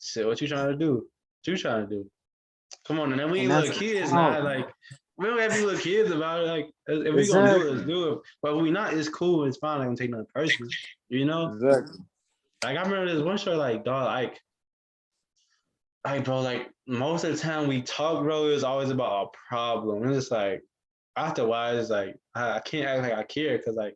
S1: shit, what you trying to do? What you trying to do? Come on, and then we ain't little kids now. Like we don't have to be little kids about it. Like if we gonna do it, let's do it. But if we not, it's cool. It's fine. I don't take nothing personal.
S2: Exactly.
S1: Like I remember this one show, like dog, like bro, like most of the time we talk, bro, it was always about a problem. And it's like after a while, it's like I can't act like I care, because like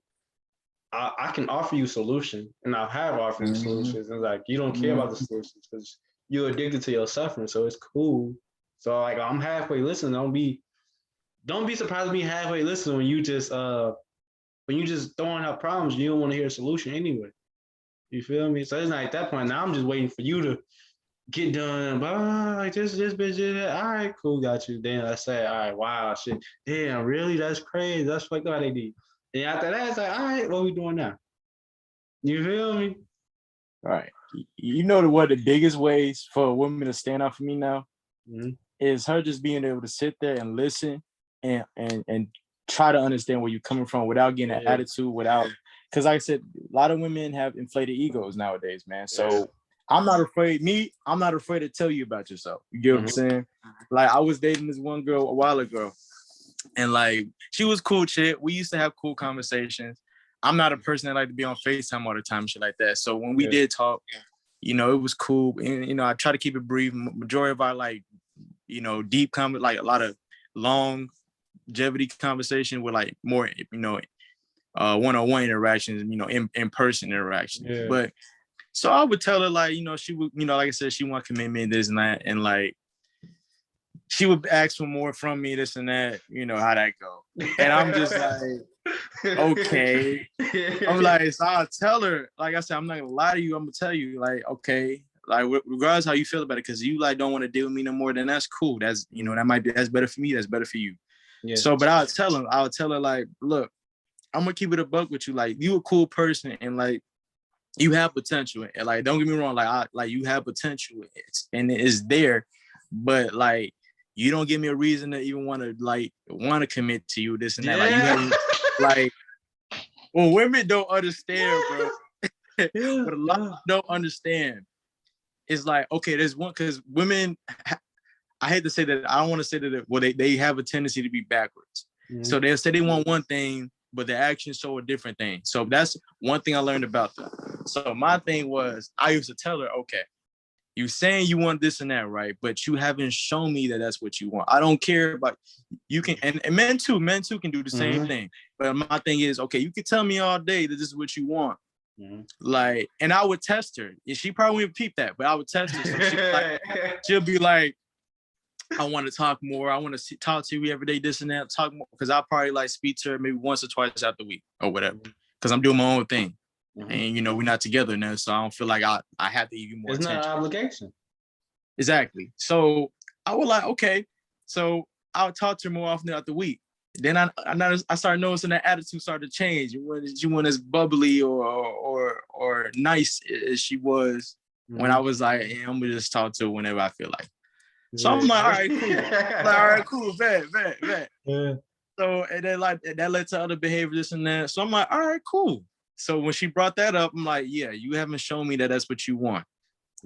S1: I can offer you solution, and I have offered you solutions. And like you don't care about the solutions because you're addicted to your suffering. So it's cool. So like I'm halfway listening. Don't be surprised to be halfway listening when you just throwing out problems. You don't want to hear a solution anyway. You feel me? So it's not at that point. Now I'm just waiting for you to get done. But like this bitch did that. All right, cool, got you. Then I say, all right, wow, shit. Damn, really? That's crazy. That's fucked up how they did. And after that, it's like, all right, what we doing now? You feel me?
S2: All right. What the biggest ways for a woman to stand out for me now is her just being able to sit there and listen and try to understand where you're coming from without getting an attitude, because like I said, a lot of women have inflated egos nowadays, man. So I'm not afraid to tell you about yourself. You get what I'm saying? Like I was dating this one girl a while ago, and like she was cool chick. We used to have cool conversations. I'm not a person that like to be on FaceTime all the time, shit like that. So when we did talk, it was cool. And I try to keep it brief. Majority of our deep comment, like a lot of longevity conversation with like more, one-on-one interactions, in-person interactions. Yeah. But so I would tell her like, she would, like I said, she want commitment, this and that. And like, she would ask for more from me, this and that, how that go. And I'm just like, okay. I'm like, so I'll tell her, like I said, I'm not gonna lie to you. I'm gonna tell you, like, okay, like regardless how you feel about it, because you like don't want to deal with me no more, then that's cool. That's that's better for me. That's better for you. Yeah. So, but I'll tell her like, look, I'm gonna keep it a buck with you. Like, you a cool person, and like, you have potential. And like, don't get me wrong, like you have potential, and it's there, but like, you don't give me a reason to even want to commit to you, this and that. Like, you have, like, well, women don't understand, bro. What a lot of people don't understand is like, okay, there's one, because women, I hate to say that, I don't want to say that, well, they have a tendency to be backwards. Mm-hmm. So they'll say they want one thing, but the actions show a different thing. So that's one thing I learned about them. So my thing was, I used to tell her, okay, you saying you want this and that, right? But you haven't shown me that that's what you want. I don't care about, you can, and men too can do the same thing. But my thing is, okay, you can tell me all day that this is what you want. Like, and I would test her. She probably wouldn't peep that, but I would test her. So she'll be like, I want to talk more. I want to talk to you every day, this and that, talk more. Because I'll probably like speak to her maybe once or twice out the week or whatever. Because I'm doing my own thing. And, we're not together now. So I don't feel like I have to give you more attention.
S1: It's not an obligation.
S2: Exactly. So I was like, okay. So I would talk to her more often throughout the week. Then I started noticing that attitude started to change. She wasn't as bubbly or nice as she was when I was like, hey, I'm gonna just talk to her whenever I feel like. So I'm like, all right, cool. All right, cool, bet. Yeah. So and then like that led to other behavior, this and that. So I'm like, all right, cool. So when she brought that up, I'm like, yeah, you haven't shown me that that's what you want.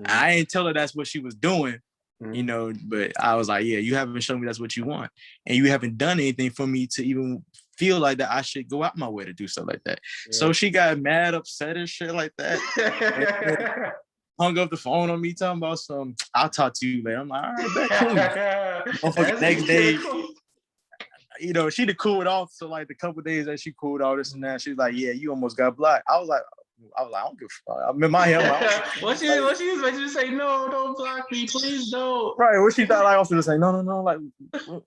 S2: I ain't tell her that's what she was doing. But I was like, yeah, you haven't shown me that's what you want. And you haven't done anything for me to even feel like that I should go out my way to do stuff like that. Yeah. So she got mad, upset and shit like that. Hung up the phone on me talking about some, I'll talk to you later. I'm like, all right, cool. Next day, she done cooled off. So like the couple days that she cooled all this and that, she's like, yeah, you almost got blocked. I was like, I don't give a fuck. I'm in my head.
S1: What she was making you say, no, don't block me, please don't.
S2: Right. What she thought I was gonna say, no,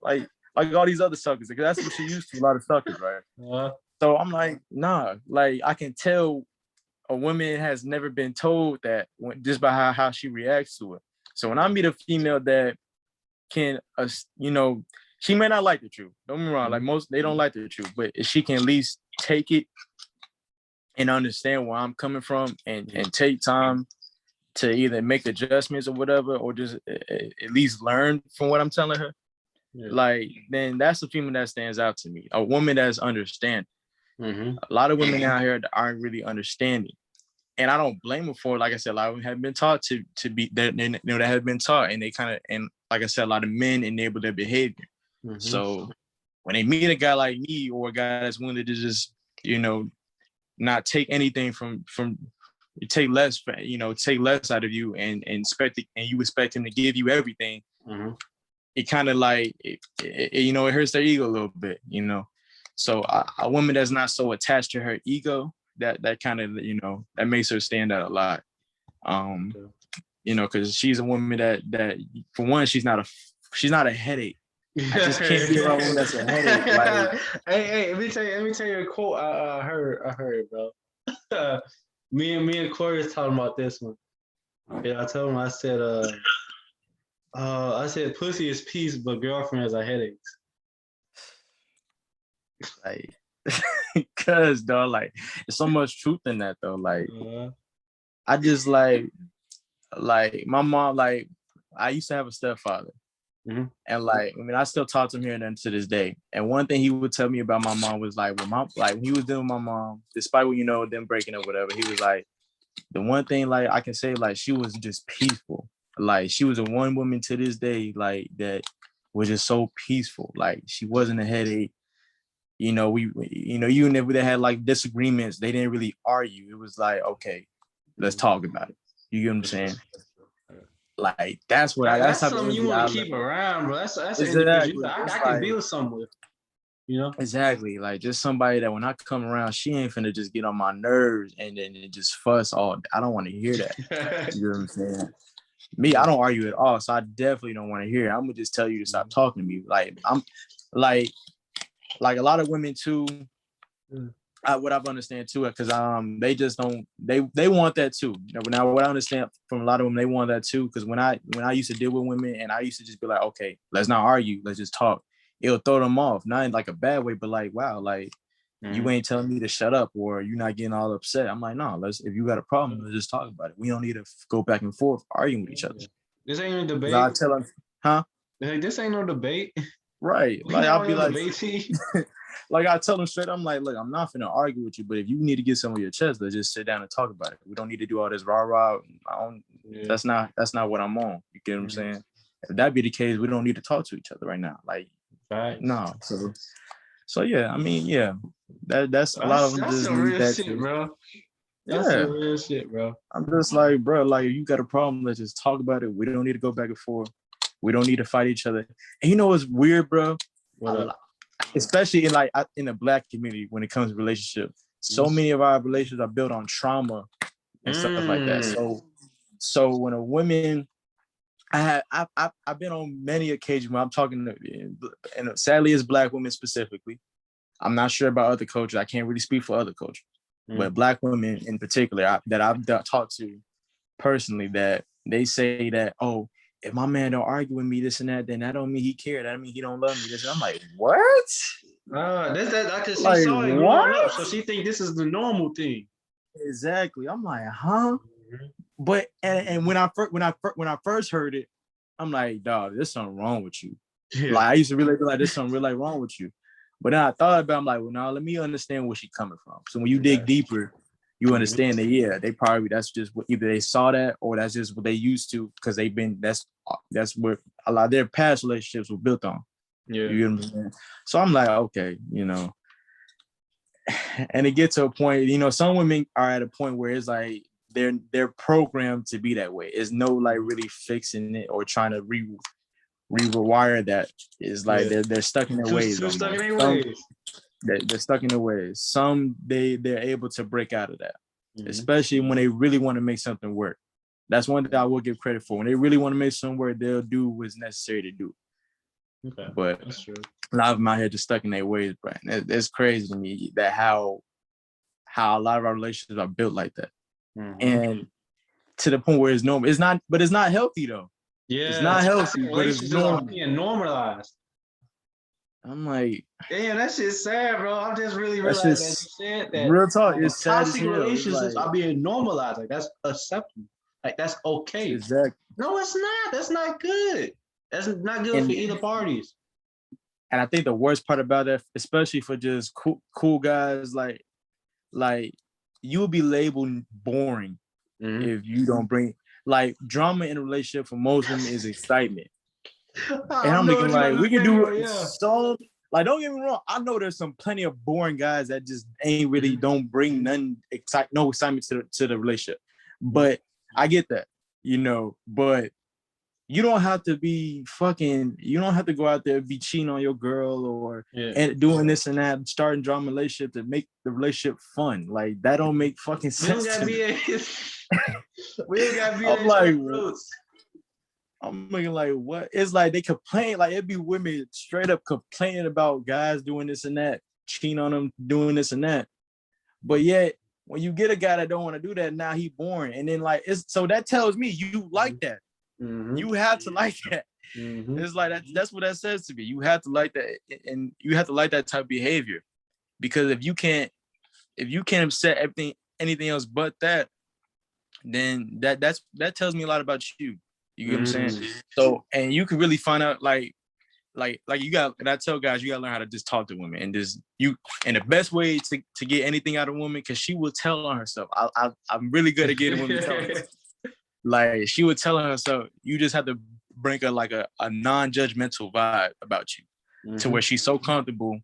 S2: like all these other suckers, because that's what she used to, a lot of suckers, right? So I'm like, nah, like I can tell a woman has never been told that just by how she reacts to it. So when I meet a female that can, she may not like the truth. Don't get me wrong, like most, they don't like the truth, but if she can at least take it and understand where I'm coming from and take time to either make adjustments or whatever, or just at least learn from what I'm telling her, like, then that's a female that stands out to me. A woman that's understanding. A lot of women out here that aren't really understanding. And I don't blame them for it. Like I said, a lot of them have been taught to be, that have been taught, and they kind of, and like I said, a lot of men enable their behavior. So when they meet a guy like me, or a guy that's willing to just, not take anything from take less out of you and expect it, and you expect him to give you everything, it kind of like it hurts their ego a little bit, So a woman that's not so attached to her ego, that kind of that makes her stand out a lot, because she's a woman that for one, she's not a headache. I just can't be around one that's a headache. Like,
S1: hey, let me tell you a quote I heard, bro. me and Corey was talking about this one. Yeah, I told him, I said pussy is peace, but girlfriends are headaches.
S2: Like, cause though, like, there's so much truth in that though. Like, I just like my mom, like, I used to have a stepfather. And like, I still talk to him here and then to this day. And one thing he would tell me about my mom was like, when he was dealing with my mom, despite them breaking up, whatever, he was like, the one thing, like, I can say, like, she was just peaceful. Like, she was a one woman to this day, like, that was just so peaceful. Like, she wasn't a headache. Even if they had like disagreements, they didn't really argue. It was like, okay, let's talk about it. You get what I'm saying? Like, that's what
S1: that's something you want to keep around, bro. That's exactly. I can build something with,
S2: Exactly. Like, just somebody that when I come around, she ain't finna just get on my nerves and then just fuss all day. I don't want to hear that. You know what I'm saying? Me, I don't argue at all, so I definitely don't want to hear it. I'm gonna just tell you to stop talking to me. Like, I'm like a lot of women too. What I've understand too, because they just don't, they want that too. Now what I understand from a lot of women, they want that too. Because when I used to deal with women, and I used to just be like, okay, let's not argue, let's just talk. It'll throw them off, not in like a bad way, but like, wow, like, you ain't telling me to shut up, or you're not getting all upset. I'm like, no, if you got a problem, let's just talk about it. We don't need to go back and forth arguing with each other.
S1: This ain't a debate.
S2: I tell them, huh?
S1: Like, this ain't no debate.
S2: Right.
S1: We
S2: Like
S1: not
S2: I'll
S1: on
S2: be
S1: the
S2: like,
S1: debate team.
S2: like I tell them straight, I'm like, look, I'm not finna argue with you, but if you need to get some of your chest, let's just sit down and talk about it. We don't need to do all this rah rah.
S1: Yeah.
S2: That's not what I'm on. You get what I'm saying? If that be the case, we don't need to talk to each other right now. Like,
S1: Right.
S2: no. So yeah, I mean, yeah, that's a lot of them
S1: That's
S2: just
S1: some
S2: leave
S1: real
S2: that
S1: shit,
S2: to,
S1: bro. That's
S2: yeah.
S1: some real shit, bro.
S2: I'm just like, bro, like if you got a problem, let's just talk about it. We don't need to go back and forth. We don't need to fight each other. And you know what's weird, bro? Especially in the Black community when it comes to relationships. So many of our relationships are built on trauma and stuff like that. So when a woman, I've been on many occasions when I'm talking to, and sadly it's Black women specifically. I'm not sure about other cultures. I can't really speak for other cultures, but Black women in particular that I've talked to personally, that they say that, oh, if my man don't argue with me, this and that, then that don't mean he cared. That mean he don't love me. This, and I'm like, what?
S1: That's that because she
S2: Like,
S1: saw it
S2: what?
S1: growing up, so she think this is the normal thing.
S2: Exactly. I'm like, huh? But and when I first heard it, I'm like, dog, there's something wrong with you.
S1: Yeah.
S2: Like I used to really be like, there's something really wrong with you. But then I thought about it, I'm like, well, now let me understand where she's coming from. So when you dig deeper, you understand that, yeah, they probably, that's just what, either they saw that or that's just what they used to, because they've been, that's where a lot of their past relationships were built on.
S1: Yeah.
S2: You get what I'm saying? So I'm like, okay, you know, and it gets to a point, you know, some women are at a point where it's like they're programmed to be that way. It's no like really fixing it or trying to rewire that. It's like they're stuck in their ways.
S1: Too stuck in their ways.
S2: They're stuck in their ways. Some they're able to break out of that, especially when they really want to make something work. That's one thing I will give credit for. When they really want to make something work, they'll do what's necessary to do.
S1: Okay,
S2: but
S1: that's true.
S2: A lot of them out here just stuck in their ways, bro. It's crazy to me that how a lot of our relationships are built like that, and to the point where it's normal. It's not, but it's not healthy though.
S1: Yeah,
S2: it's not healthy, but it's normal.
S1: Being normalized.
S2: I'm like,
S1: damn, that shit's sad, bro. I'm just really realizing that you said that.
S2: Real talk, it's sad as
S1: toxic
S2: hell.
S1: relationships are being normalized. Like that's acceptable. Like that's okay.
S2: Exactly.
S1: No, it's not. That's not good. That's not good for either parties.
S2: And I think the worst part about that, especially for just cool guys, like you'll be labeled boring if you don't bring, like, drama in a relationship for most women is excitement. And I'm looking like, we can do so. Like, don't get me wrong. I know there's some plenty of boring guys that just ain't really don't bring no excitement to the relationship. But I get that, you know. But you don't have to be fucking. You don't have to go out there and be cheating on your girl or and doing this and that, starting drama relationship to make the relationship fun. Like that don't make fucking sense.
S1: We don't gotta be.
S2: I'm like, I'm looking like, what? It's like they complain, like it'd be women straight up complaining about guys doing this and that, cheating on them, doing this and that. But yet, when you get a guy that don't want to do that, now he boring. And then like, so that tells me you like that. You have to like that. It's like that's what that says to me. You have to like that, and you have to like that type of behavior, because if you can't upset anything else but that, then that tells me a lot about you. You get what I'm saying? So, and you can really find out like you got, and I tell guys, you gotta learn how to just talk to women and just and the best way to get anything out of a woman, because she will tell on herself. I'm really good at getting women to tell. Like she would tell herself, you just have to bring her like a non-judgmental vibe about you, to where she's so comfortable,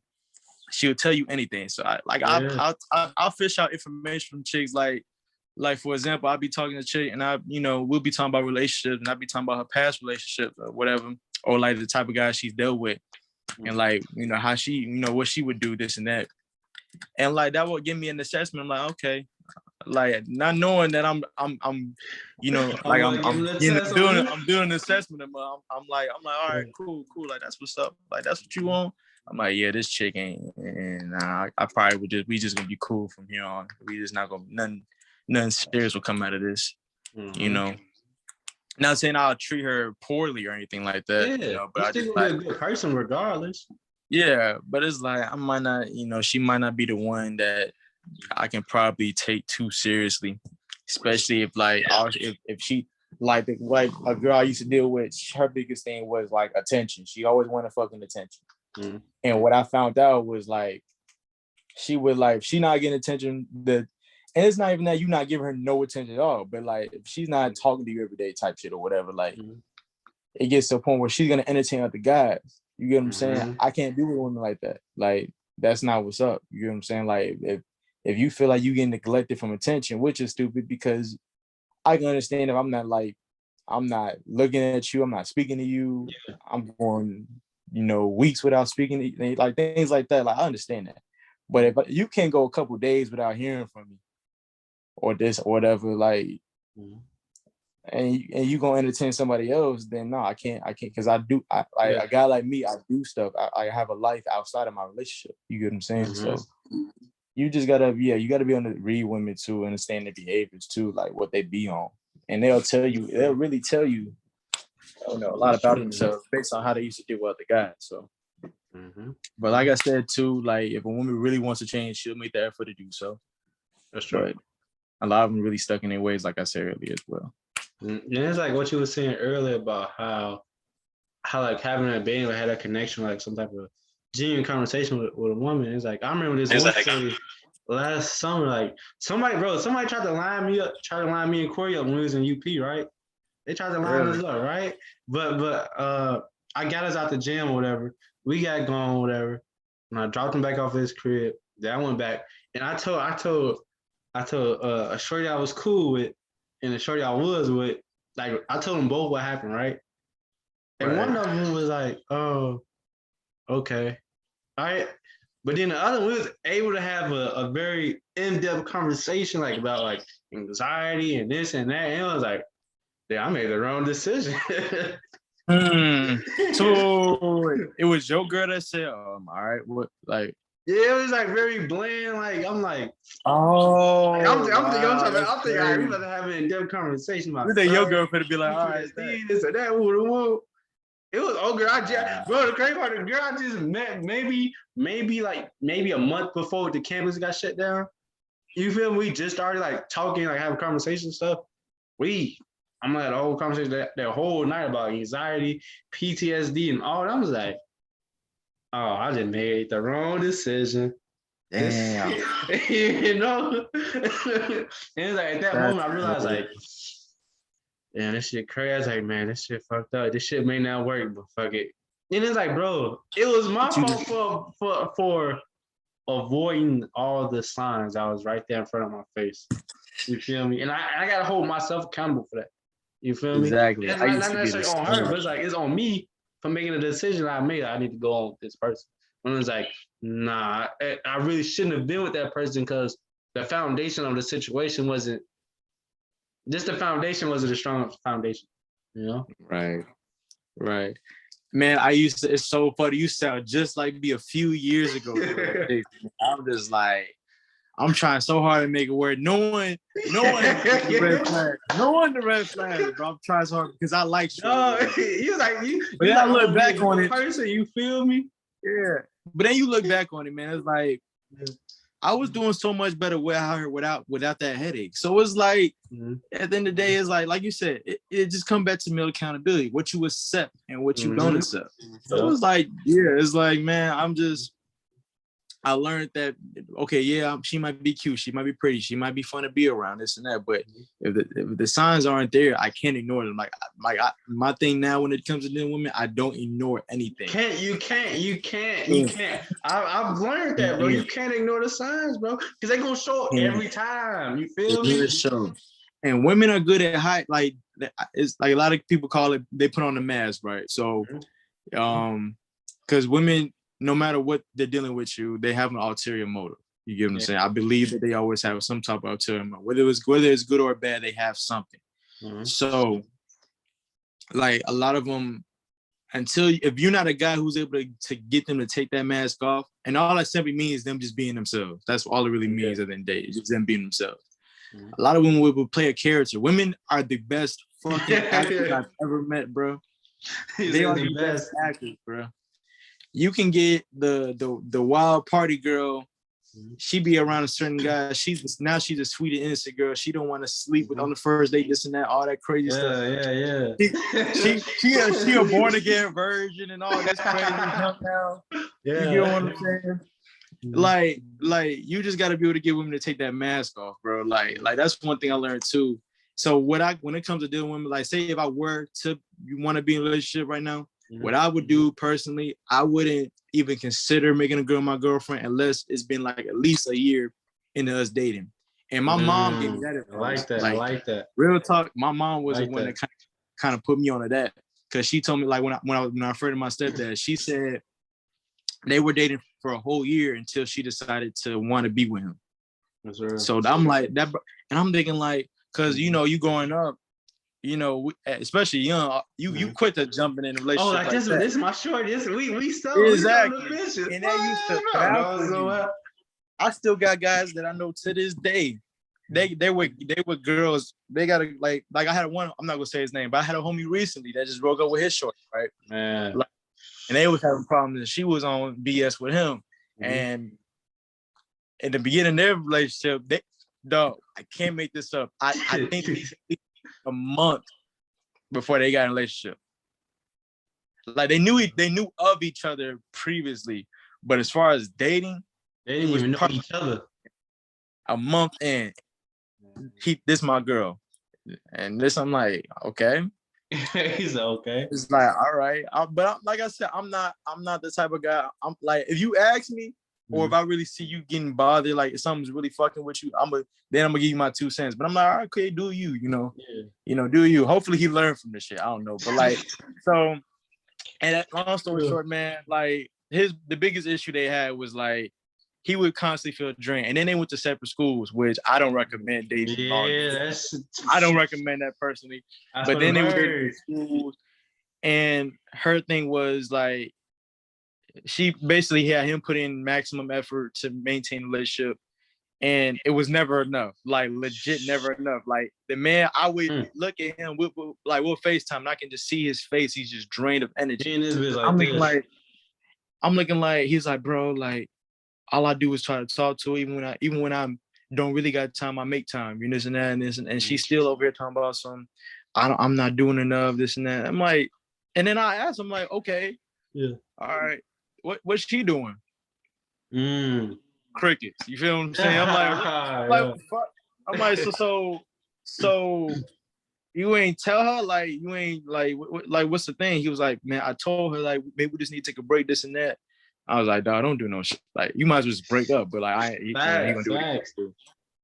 S2: she'll tell you anything. So I'll fish out information from chicks, like for example, I'll be talking to a chick and we'll be talking about relationships, and I'll be talking about her past relationships or whatever, or like the type of guy she's dealt with, and like, how she, what she would do, this and that. And like that would give me an assessment. I'm like, okay, like not knowing that I'm like I'm doing an assessment. I'm like, all right, cool. Like that's what's up. Like that's what you want. I'm like, yeah, this chick ain't, and I probably we just gonna be cool from here on. We just not gonna nothing serious will come out of this, Not saying I'll treat her poorly or anything like that, but I just
S1: be a good person regardless.
S2: Yeah, but it's like I might not, she might not be the one that I can probably take too seriously, especially if if she like a girl I used to deal with, her biggest thing was like attention. She always wanted fucking attention. And what I found out was like, she not getting attention. And it's not even that you not giving her no attention at all, but like if she's not talking to you every day type shit or whatever, like it gets to a point where she's gonna entertain other guys. You get what I'm saying? I can't do with women like that. Like that's not what's up. You get what I'm saying? Like if you feel like you get neglected from attention, which is stupid, because I can understand if I'm not looking at you, I'm not speaking to you, I'm going, weeks without speaking to you, like things like that. Like I understand that. But if you can't go a couple days without hearing from me or this or whatever, like, and you gonna entertain somebody else, then no, I can't, because I a guy like me, I do stuff. I have a life outside of my relationship. You get what I'm saying? So you just gotta, you gotta be able to read women too, understand their behaviors too, like what they be on, and they'll really tell you, a lot about themselves based on how they used to deal with other guys. So. But like I said too, like if a woman really wants to change, she'll make the effort to do so.
S1: That's true.
S2: But a lot of them really stuck in their ways, like I said earlier as well.
S1: And it's like what you were saying earlier about how like having a baby, had a connection, like some type of genuine conversation with a woman. It's like I remember this one story last summer. Like somebody tried to line me and Corey up when we was in UP, right? They tried to line us up, right? But I got us out the gym or whatever. We got gone, whatever, and I dropped him back off his crib. Then I went back, and I told a shorty I was cool with, and a shorty I was with, like I told them both what happened, right? And one of them was like, "Oh, okay, all right," but then the other one was able to have a very in-depth conversation, like about like anxiety and this and that, and I was like, "Yeah, I made the wrong decision."
S2: So it was your girl that said, all right, what, like?
S1: Yeah, it was like very bland. Like I'm like,
S2: I'm
S1: thinking, all right, we about to have an in-depth conversation about.
S2: Your girlfriend to be like, all right,
S1: this or that, woo. It was bro. The crazy part, the girl I just met maybe a month before the campus got shut down. You feel me? We just started like talking, like having conversation stuff. I'm like the whole conversation that whole night about anxiety, PTSD, and all. I was like, oh, I just made the wrong decision.
S2: Damn.
S1: And it's like at that moment I realized like, damn, this shit crazy. I was like, man, this shit fucked up. This shit may not work, but fuck it. And it's like, bro, it was my fault for avoiding all the signs that was right there in front of my face. You feel me? And I gotta hold myself accountable for that. You feel me?
S2: Exactly.
S1: It's not necessarily on her, but it's on me for making a decision I made. I need to go on with this person. When it was like, nah, I really shouldn't have been with that person because the foundation of the situation wasn't a strong foundation, you know?
S2: Right. Man, it's so funny. You sound just like me a few years ago. I'm just like, I'm trying so hard to make it work. No one the red flag. No one the red flag, bro. I'm trying so hard because I like you.
S1: He's like,
S2: but then I look back on it.
S1: Person, you feel me?
S2: Yeah. But then you look back on it, man. It's like I was doing so much better without that headache. So it's like at the end of the day, it's like you said, it just come back to male accountability, what you accept and what you don't accept. So it was like, it's like, man, I learned that, okay, she might be cute, she might be pretty, she might be fun to be around, this and that, but if the signs aren't there, I can't ignore them. My thing now when it comes to them women, I don't ignore anything. You can't.
S1: I've learned that, bro. You can't ignore the signs, bro, because they're gonna show every time. You feel me?
S2: Show. And women are good at it's like a lot of people call it, they put on the mask, right? So, because women, no matter what they're dealing with you, they have an ulterior motive. You get what I'm saying? I believe that they always have some type of ulterior motive. Whether it's good or bad, they have something. So, like a lot of them, if you're not a guy who's able to get them to take that mask off, and all that simply means them just being themselves. That's all it really means at the end of the day. It's just them being themselves. A lot of women will play a character. Women are the best fucking actors I've ever met, bro. They are the best actors, bro. You can get the wild party girl. She be around a certain guy. She's a sweet and innocent girl. She don't want to sleep with on the first date, this and that, all that crazy stuff.
S1: Yeah.
S2: She a born again virgin and all this crazy stuff now. You
S1: Yeah.
S2: get what I'm saying? Like you just got to be able to get women to take that mask off, bro. Like that's one thing I learned too. So when it comes to dealing with women, like say if I were to want to be in a relationship right now, what I would do personally, I wouldn't even consider making a girl my girlfriend unless it's been like at least a year into us dating. And my mom gave me that advice.
S1: I like that. I like that.
S2: Real talk. My mom was
S1: like
S2: the one that kind of put me onto that, because she told me, like, when I referred to my stepdad, she said they were dating for a whole year until she decided to want to be with him.
S1: Yes, sir.
S2: So I'm like that, and I'm thinking like, because you growing up, especially young, you quit to jumping in a relationship.
S1: Oh, like this is my shorty. We still
S2: exactly.
S1: We still
S2: And that used to baffle me. I still got guys that I know to this day. They were girls. They got a like I had one. I'm not gonna say his name, but I had a homie recently that just broke up with his shorty, right?
S1: Man.
S2: Like, and they was having problems, and she was on BS with him. And in the beginning of their relationship, I can't make this up. I think a month before they got in a relationship. Like they knew of each other previously, but as far as dating,
S1: they didn't even know each other.
S2: A month in, this my girl, and this I'm like, okay.
S1: He's okay.
S2: It's like, all right, but like I said, I'm not the type of guy. I'm like, if you ask me, or if I really see you getting bothered, like if something's really fucking with you, I'm gonna give you my 2 cents. But I'm like, all right, okay, do you, do you? Hopefully he learned from this shit. I don't know, but like, so, and long story short, man, like the biggest issue they had was like he would constantly feel drained, and then they went to separate schools, which I don't recommend dating.
S1: Yeah,
S2: I don't recommend that personally. But then they were dating schools, and her thing was like, she basically had him put in maximum effort to maintain a relationship, and it was never enough. Like legit, never enough. Like the man, I would look at him, we'll FaceTime, and I can just see his face. He's just drained of energy. I'm looking like he's like, bro, like all I do is try to talk to her, even when I don't really got time, I make time. This and that and this, and she's still over here talking about some. I'm not doing enough, this and that. I'm like, and then I asked him like, okay, all right. What's she doing? Crickets. You feel what I'm saying? I'm like, fuck. I'm like, so you ain't tell her, like, you ain't like what's the thing? He was like, man, I told her like maybe we just need to take a break, this and that. I was like, dog, don't do no shit. Like, you might as well just break up. But like, he gonna do it.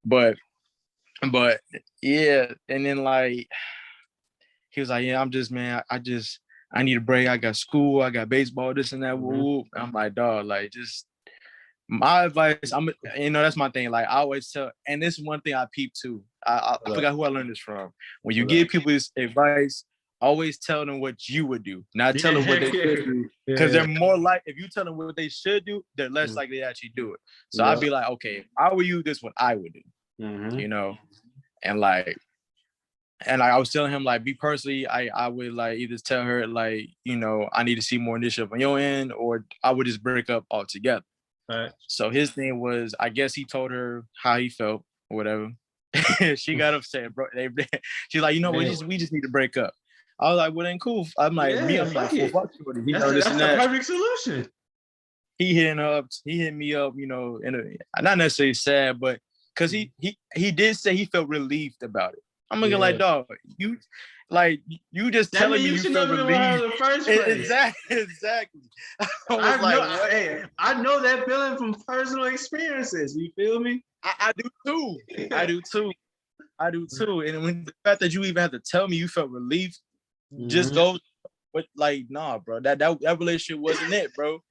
S2: But yeah, and then like he was like, yeah, I'm just, man, I need a break. I got school, I got baseball, this and that. I'm like, dog, like, just my advice. That's my thing. Like, I always tell, and this is one thing I peep too. I forgot who I learned this from. When you give people this advice, always tell them what you would do, not tell them what they should do. Because they're more like, if you tell them what they should do, they're less likely to actually do it. So I'd be like, okay, if I were you, this is what I would do. And like. And like I was telling him, like, me personally, I would like either tell her like, I need to see more initiative on your end, or I would just break up altogether. Right. So his thing was, I guess he told her how he felt or whatever. She got upset, bro. She's like, we just need to break up. I was like, well, then cool. I'm like, I'm like, well, fuck shorty.
S1: That's the perfect solution.
S2: He hit me up, not necessarily sad, but because he did say he felt relieved about it. I'm looking like, dog, you just telling me you feel relieved.
S1: In the first place.
S2: Exactly.
S1: I know that feeling from personal experiences. You feel me?
S2: I do too. I do too. And when the fact that you even have to tell me you felt relief, just go. But like, nah, bro, that relationship wasn't it, bro.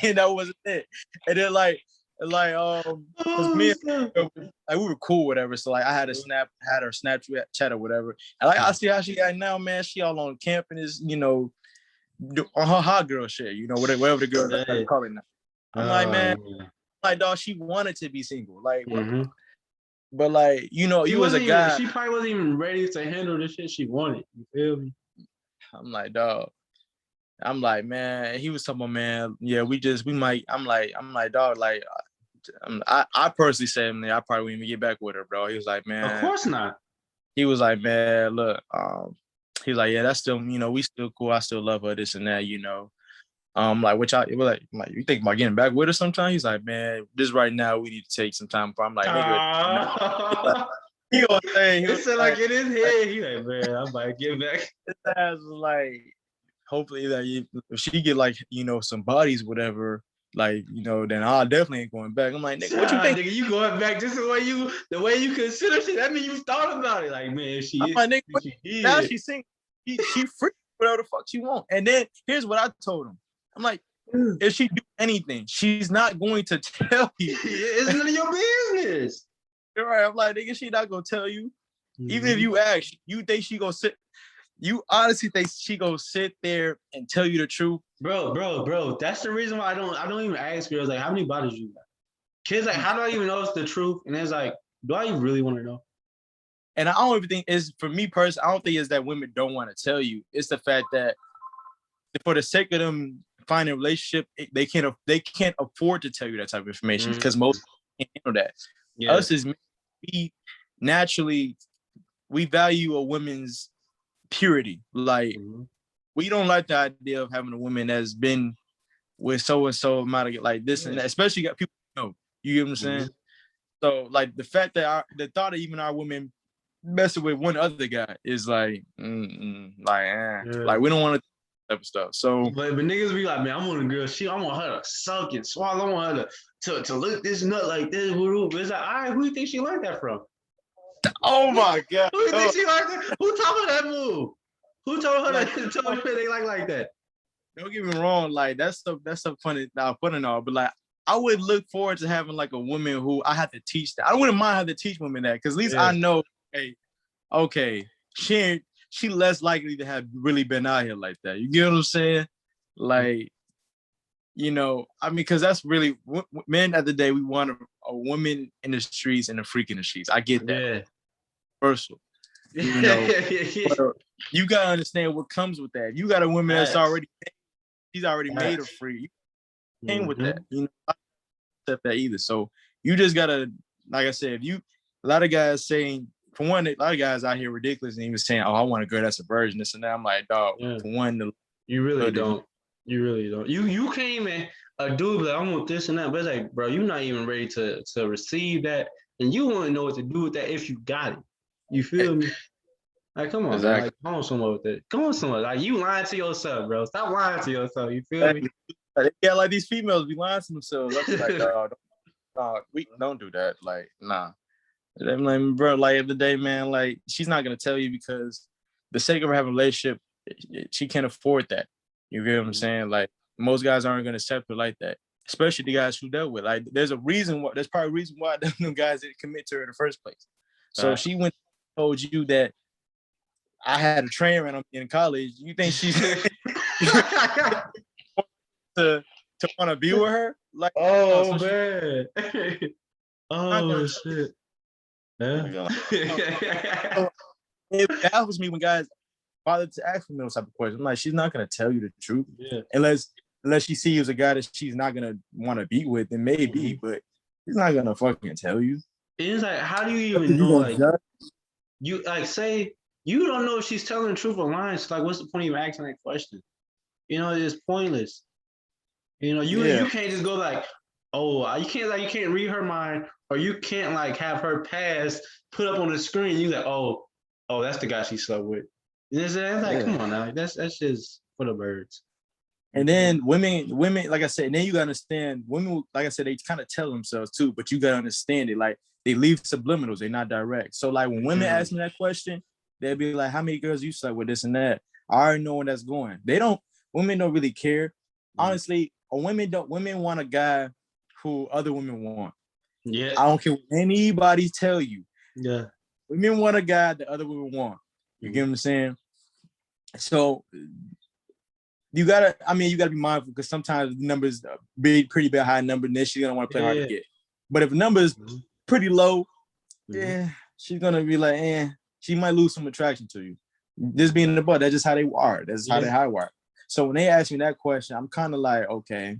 S2: And that wasn't it. And then like cause me and like we were cool, whatever. So like I had her Snapchat or whatever. And like I see how she got now, man. She all on campus, on her hot girl shit, whatever the girl is calling now. I'm like, man, like, dog, she wanted to be single, like, but like, you as a guy,
S1: she probably wasn't even ready to handle the shit she wanted. You feel me?
S2: I'm like, dog. I'm like, man. He was talking about, man. Yeah, we might. I'm like, dog. Like, I personally said, man, I probably wouldn't even get back with her, bro. He was like, man,
S1: of course not.
S2: He was like, man, look, he's like, yeah, that's still, we still cool. I still love her, this and that, Like, which I it was like, you think about getting back with her sometime? He's like, man, this right now we need to take some time. I'm like, nigga, nah. He gonna say,
S1: It said like in his
S2: like,
S1: head, he like, man, I might get back.
S2: his ass was like, hopefully that if she get like, some bodies, whatever, like, then I definitely ain't going back. I'm like, nigga, what you think?
S1: Nigga, you going back just the way you consider shit. That means you thought about it. Like, man,
S2: I'm like, nigga,
S1: she
S2: now
S1: did.
S2: she's single. She free, whatever the fuck she want. And then here's what I told him. I'm like, if she do anything, she's not going to tell you.
S1: It's none of your business.
S2: You're right. I'm like, nigga, she not gonna tell you.
S1: Mm-hmm.
S2: Even if you ask, you think she gonna sit? You honestly think she gonna sit there and tell you the truth?
S1: Bro. That's the reason why I don't even ask girls like how many bodies you got. Kids like, how do I even know it's the truth? And it's like, do I even really want to know?
S2: And I don't even think it's for me personally. I don't think it's that women don't want to tell you. It's the fact that for the sake of them finding a relationship, they can't afford to tell you that type of information because most can't handle that. Yeah. Us as men, we value a woman's purity. Like we don't like the idea of having a woman that's been with so and so amount of like this and that, especially got people know. You get what I'm saying? So like the fact that the thought of even our women messing with one other guy is like, like we don't want to type of stuff. So,
S1: but niggas be like, man, I want a girl. I want her to suck and swallow. I want her to lick this nut like this. It's like, all right, who do you think she learned that from?
S2: Oh my god,
S1: who do you think she learned that? Who taught her that move? Who told her that? Told her they like that?
S2: Don't get me wrong, like that's stuff funny. Funny and all, but like I would look forward to having like a woman who I have to teach that. I wouldn't mind having to teach women that because at least I know, hey, okay, she less likely to have really been out here like that. You get what I'm saying? Like, I mean, because that's really men at the day. We want a woman in the streets and a freak in the streets. I get that. Yeah. Universal. You gotta understand what comes with that. You got a woman that's she's already made her free. You came with that. I don't accept that either. So you just gotta, like I said, a lot of guys saying, for one, a lot of guys out here ridiculous and even saying, "Oh, I want a girl that's a virgin." This and that. I'm like, dog. For one,
S1: you really don't. You really don't. You came in a dude like, I want this and that, but it's like, bro, you're not even ready to receive that, and you want to know what to do with that if you got it. You feel me? Like, come on, exactly. Man. Like, come on somewhere with it. Come on somewhere. Like, you lying to yourself, bro. Stop lying to yourself. You feel me?
S2: Yeah, like these females be lying to themselves. I'm like, we don't do that. Like, nah. I'm like, bro, like, at the day, man, like, she's not gonna tell you because the sake of her having a relationship, she can't afford that. You get what I'm saying? Like, most guys aren't gonna accept her like that, especially the guys who dealt with. Like, there's probably a reason why them guys didn't commit to her in the first place. So she went and told you that I had a train run on me in college. You think she's to want to be with her? Like,
S1: oh man. Oh shit.
S2: Yeah. It baffles me when guys bother to ask me those type of questions. I'm like, she's not gonna tell you the truth, unless she sees you as a guy that she's not gonna want to be with, then maybe, but she's not gonna fucking tell you.
S1: It's like, how do you even know? Like, you like say you don't know if she's telling the truth or lying. So like, what's the point of even asking that question? It's pointless. You can't just go like, oh, you can't read her mind, or you can't like have her past put up on the screen. You like, oh, that's the guy she slept with. It's like, come on now, that's just for the birds.
S2: And then women, like I said, and then you gotta understand, women, like I said, they kind of tell themselves too, but you gotta understand it. Like they leave subliminals, they're not direct. So like when women ask me that question, they'll be like, how many girls you slept with, this and that? I already know where that's going. Women don't really care. Honestly, women want a guy who other women want. Yeah. I don't care what anybody tell you. Yeah. Women want a guy that other women want. You get what I'm saying? So you gotta be mindful because sometimes the numbers be pretty bad, high number, and then she's gonna want to play hard to get. But if the number is pretty low, she's gonna be like, she might lose some attraction to you. This being the butt, that's just how they are. That's how they high wire. So when they ask me that question, I'm kind of like, okay,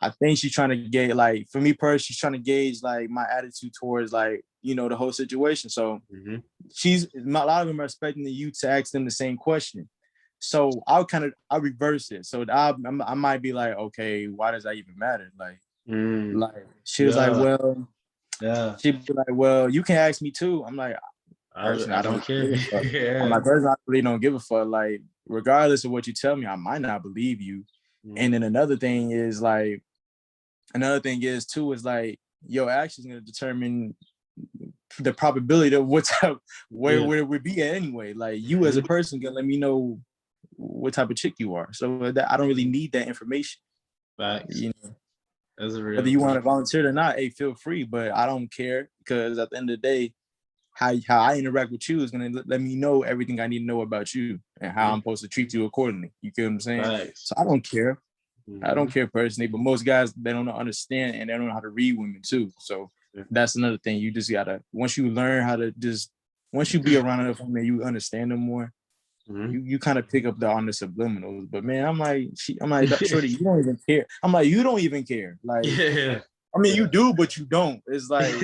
S2: I think she's trying to gauge, like, for me personally, she's trying to gauge like my attitude towards like, the whole situation. So a lot of them are expecting you to ask them the same question. So I reverse it. So I might be like, okay, why does that even matter? Like she was like,
S1: Yeah.
S2: well,
S1: Yeah.
S2: she'd be like, well, you can ask me too. I'm like, personally,
S1: I
S2: I
S1: don't
S2: don't
S1: care.
S2: give a fuck. I'm
S1: Yeah.
S2: like, personally, I really don't give a fuck. Like, regardless of what you tell me, I might not believe you. And then another thing is too is like your actions gonna determine the probability of where it would be at anyway. Like you as a person can let me know what type of chick you are. So that I don't really need that information.
S1: Facts.
S2: You know,
S1: That's a
S2: whether
S1: real
S2: you want
S1: thing.
S2: to volunteer or not, hey, feel free. But I don't care because at the end of the day, how I interact with you is gonna let me know everything I need to know about you and how I'm supposed to treat you accordingly. You get what I'm saying?
S1: Facts.
S2: So I don't care. I don't care personally, but most guys they don't understand and they don't know how to read women too. So that's another thing. You just gotta once you learn how to once you be around enough women, you understand them more. You kind of pick up on the subliminals. But man, I'm like, shorty, you don't even care. I'm like, you don't even care. Like,
S1: Yeah.
S2: I mean, you do, but you don't. It's like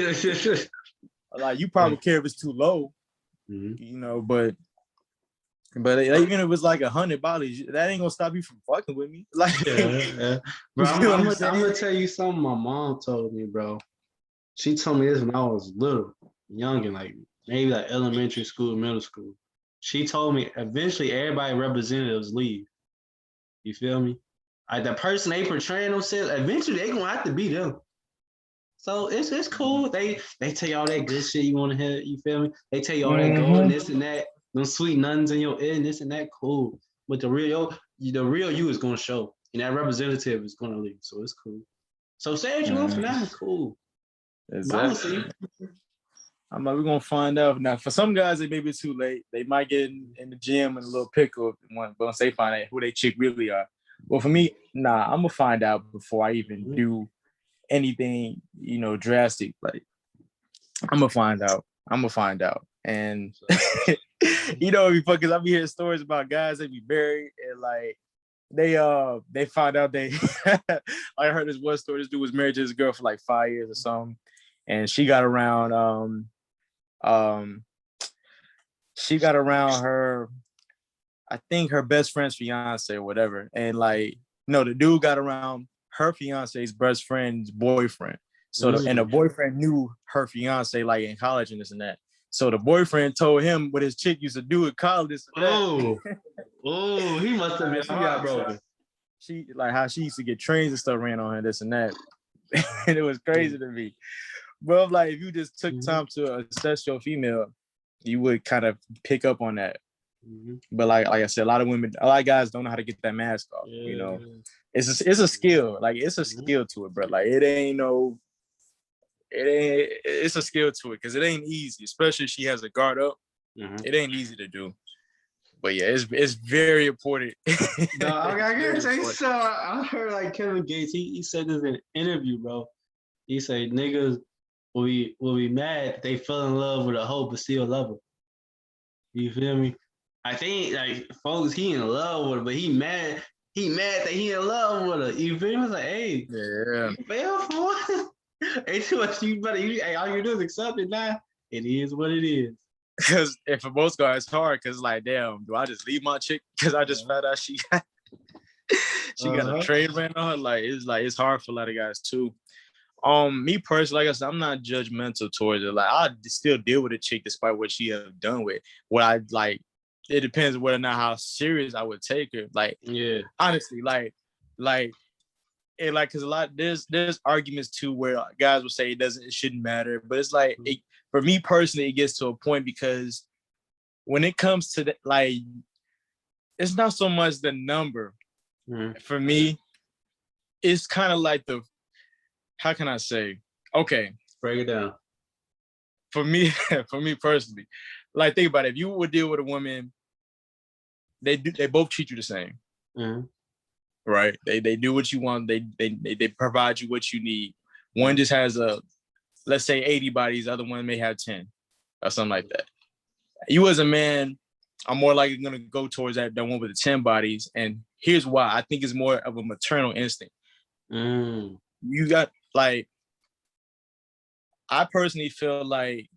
S2: you probably care if it's too low, you know, but even if it's like $100, that ain't gonna stop you from fucking with me. Like,
S1: Yeah. Bro, I'm gonna tell you something my mom told me, bro. She told me this when I was little, young, and like maybe like elementary school, middle school. She told me eventually everybody representatives leave. You feel me? Like the person they portraying themselves, eventually they gonna have to be them. So it's cool. They tell you all that good shit you want to hear. You feel me? They tell you all that gold and this and that, them sweet nuns in your ear and this and that. Cool. But the real you is gonna show, and that representative is gonna leave. So it's cool. So say what you want for now. It's cool. But I'm gonna see.
S2: I'm like, we're gonna find out. Now, for some guys, it may be too late. They might get in the gym and a little pickle once they find out who they chick really are. Well, for me, nah, I'm gonna find out before I even do anything, you know, drastic. Like, I'm gonna find out. And you know, because I be hearing stories about guys that be married and like they found out they I heard this one story. This dude was married to his girl for like 5 years or something, and um she got around her, I think her best friend's fiance or whatever. And like, no, the dude got around her fiance's best friend's boyfriend. So and the boyfriend knew her fiance like in college and this and that. So the boyfriend told him what his chick used to do at college.
S1: Oh, he must have been heartbroken.
S2: She like how she used to get trains and stuff ran on her, this and that. And it was crazy to me. But like if you just took time to assess your female, you would kind of pick up on that. But like I said, a lot of guys don't know how to get that mask off.
S1: Yeah.
S2: You know, it's a skill. Like it's a skill to it, bro. Like it's a skill to it because it ain't easy, especially if she has a guard up. It ain't easy to do. But yeah, it's very important.
S1: No, I gotta say so. I heard like Kevin Gates. He said this in an interview, bro. He said niggas will be mad that they fell in love with a hoe but still love her. You feel me? I think like folks, he in love with her, but he mad. He mad that he in love with her. You feel me? It's like, hey, you fail for what? Ain't too much you better. Hey, all you do is accept it now. It is what it is.
S2: Because for most guys, it's hard. Because like, damn, do I just leave my chick? Because I just found out she got a train ran on her. Like it's hard for a lot of guys too. Me personally, like I said, I'm not judgmental towards it. Like I still deal with a chick despite what she have done with. What I like, it depends whether or not how serious I would take her. Like, honestly, and like, cause a lot there's arguments too where guys will say it shouldn't matter, but it's like for me personally, it gets to a point because when it comes to the, like, it's not so much the number for me. It's kind of like how can I say? Okay,
S1: break it down.
S2: For me personally, like think about it. If you would deal with a woman, they both treat you the same, right? They do what you want. They provide you what you need. One just has let's say 80 bodies. The other one may have 10 or something like that. You as a man, I'm more likely gonna go towards that one with the 10 bodies, and here's why. I think it's more of a maternal instinct. You got like. I personally feel like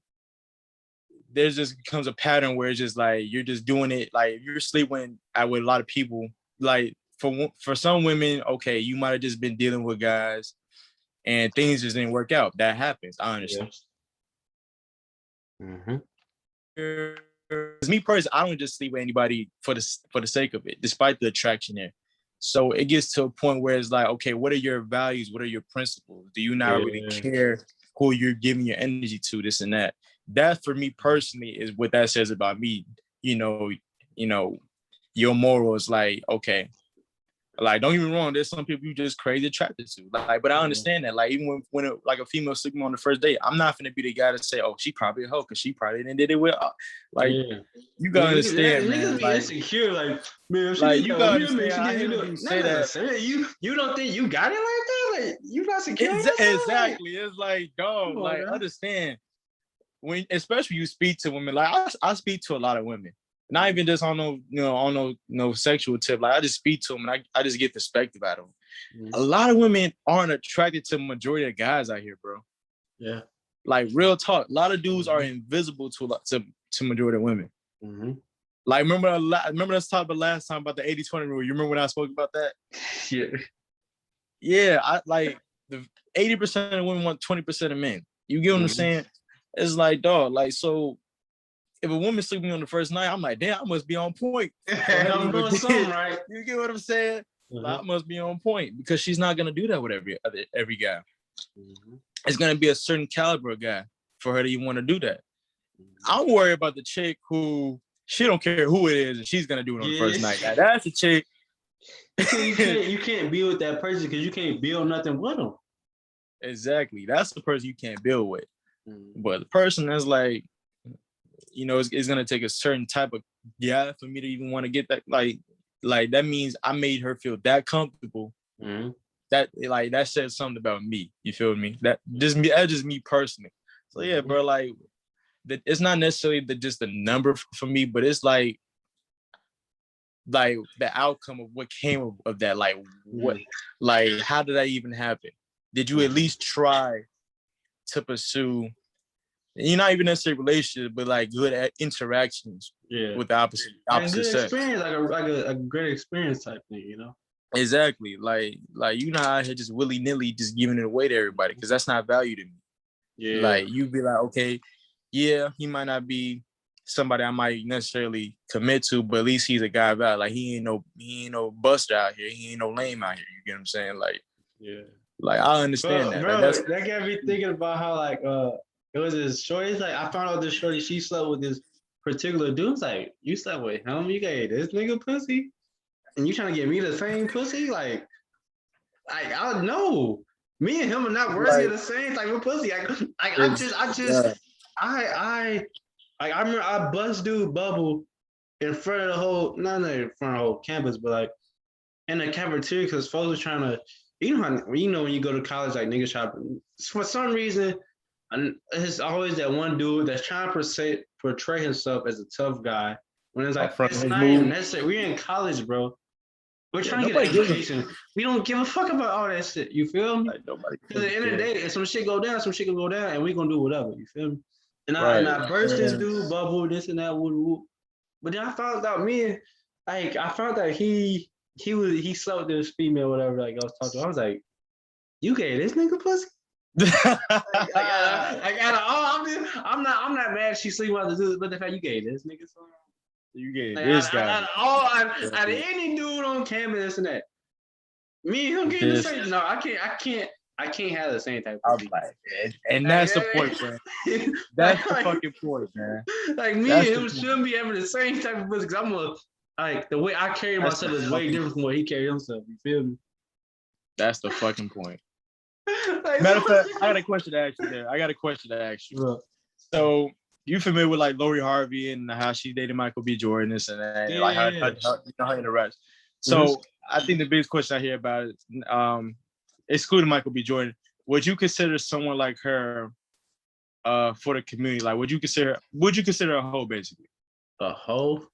S2: there just becomes a pattern where it's just like you're just doing it. Like you're sleeping out with a lot of people. Like for some women, okay, you might have just been dealing with guys and things just didn't work out. That happens. I understand.
S1: Mm-hmm.
S2: Me personally, I don't just sleep with anybody for the sake of it, despite the attraction there. So it gets to a point where it's like, okay, what are your values? What are your principles? Do you not really care who you're giving your energy to? This and that. That for me personally is what that says about me. You know, your morals. Like, okay, like don't get me wrong. There's some people you just crazy attracted to. Like, but I understand that. Like, even when like a female sleeping on the first date, I'm not gonna be the guy to say, oh, she probably a hoe because she probably didn't did it with. Like, you gotta understand, man.
S1: Niggas be insecure, like, man, she
S2: like
S1: did
S2: you
S1: that
S2: gotta
S1: with him,
S2: understand.
S1: she
S2: I
S1: did
S2: hear
S1: you
S2: when you
S1: know,
S2: say that.
S1: you don't think you got it like that? Like, you not secure?
S2: Exactly. It's like, dog, like understand when, especially you speak to women. Like I speak to a lot of women, not even just on no sexual tip. Like I just speak to them and I just get perspective out of them. Mm-hmm. A lot of women aren't attracted to the majority of guys out here, bro.
S1: Yeah.
S2: Like real talk. A lot of dudes are invisible to majority of women. Mm-hmm. Like remember us talking about last time about the 80-20 rule. You remember when I spoke about that?
S1: Yeah.
S2: Yeah, I like the 80% of women want 20% of men. You get what I'm saying? It's like, dog, like, so if a woman's sleeping on the first night, I'm like, damn, I must be on point.
S1: I'm doing something right.
S2: You get what I'm saying? Like, I must be on point because she's not gonna do that with every guy. It's gonna be a certain caliber of guy for her to even want to do that. I'm worried about the chick who she don't care who it is and she's gonna do it on the first night. Now, that's a chick.
S1: You can't be with that person because you can't build nothing with them.
S2: Exactly. That's the person you can't build with. But the person that's like, it's gonna take a certain type of guy for me to even want to get that. Like that means I made her feel that comfortable. That says something about me. You feel me? That's just me personally. So yeah, bro. Like, it's not necessarily just the number for me, but it's like the outcome of what came of that. Like what? Like how did that even happen? Did you at least try to pursue? You're not even necessarily relationship, but like good interactions with the opposite
S1: good
S2: sex.
S1: Experience, like a great experience type thing,
S2: Exactly. Like you're not out here just willy-nilly just giving it away to everybody because that's not value to me. Yeah. Like you be like, okay, yeah, he might not be somebody I might necessarily commit to, but at least he's a guy of value. Like he ain't no buster out here. He ain't no lame out here. You get what I'm saying? Like, like I understand that.
S1: Bro,
S2: like,
S1: that got me thinking about how like it was this shorty. Like I found out this shorty, she slept with this particular dude. It's like, you slept with him, you gave this nigga pussy, and you trying to get me the same pussy? Like I don't know. Me and him are not worthy of the same type of pussy. I remember I bust dude bubble in front of the whole, not in front of the whole campus, but like in the cafeteria because folks were trying to, when you go to college, like niggas shopping. For some reason, it's always that one dude that's trying to portray himself as a tough guy. When it's like, it's not even necessary. We're in college, bro. We're trying to get an education. We don't give a fuck about all that shit. You feel me? Because at the end of the day, if some shit go down, and we gonna do whatever. You feel me? And I burst this dude bubble, this and that, whoop. But then I found out he slept with this female, whatever. Like I was talking to, I was like, you gave this nigga pussy? I'm not mad she sleeping with the dude, but the fact you gave this nigga something.
S2: You gave this guy.
S1: Out of any dude on campus and that, me and him getting the same. No, I can't have the same type of.
S2: And that's the point, man. That's the fucking point, man.
S1: Like me and him shouldn't be having the same type of pussy because the way I carry myself is way different from what he carries himself. You feel me?
S2: That's the fucking point. Matter of fact, I got a question to ask you. Right. So you familiar with like Lori Harvey and how she dated Michael B. Jordan, this and that, like how interacts. So I think the biggest question I hear about is, excluding Michael B. Jordan, would you consider someone like her for the community? Like, would you consider a hoe basically?
S1: A hoe?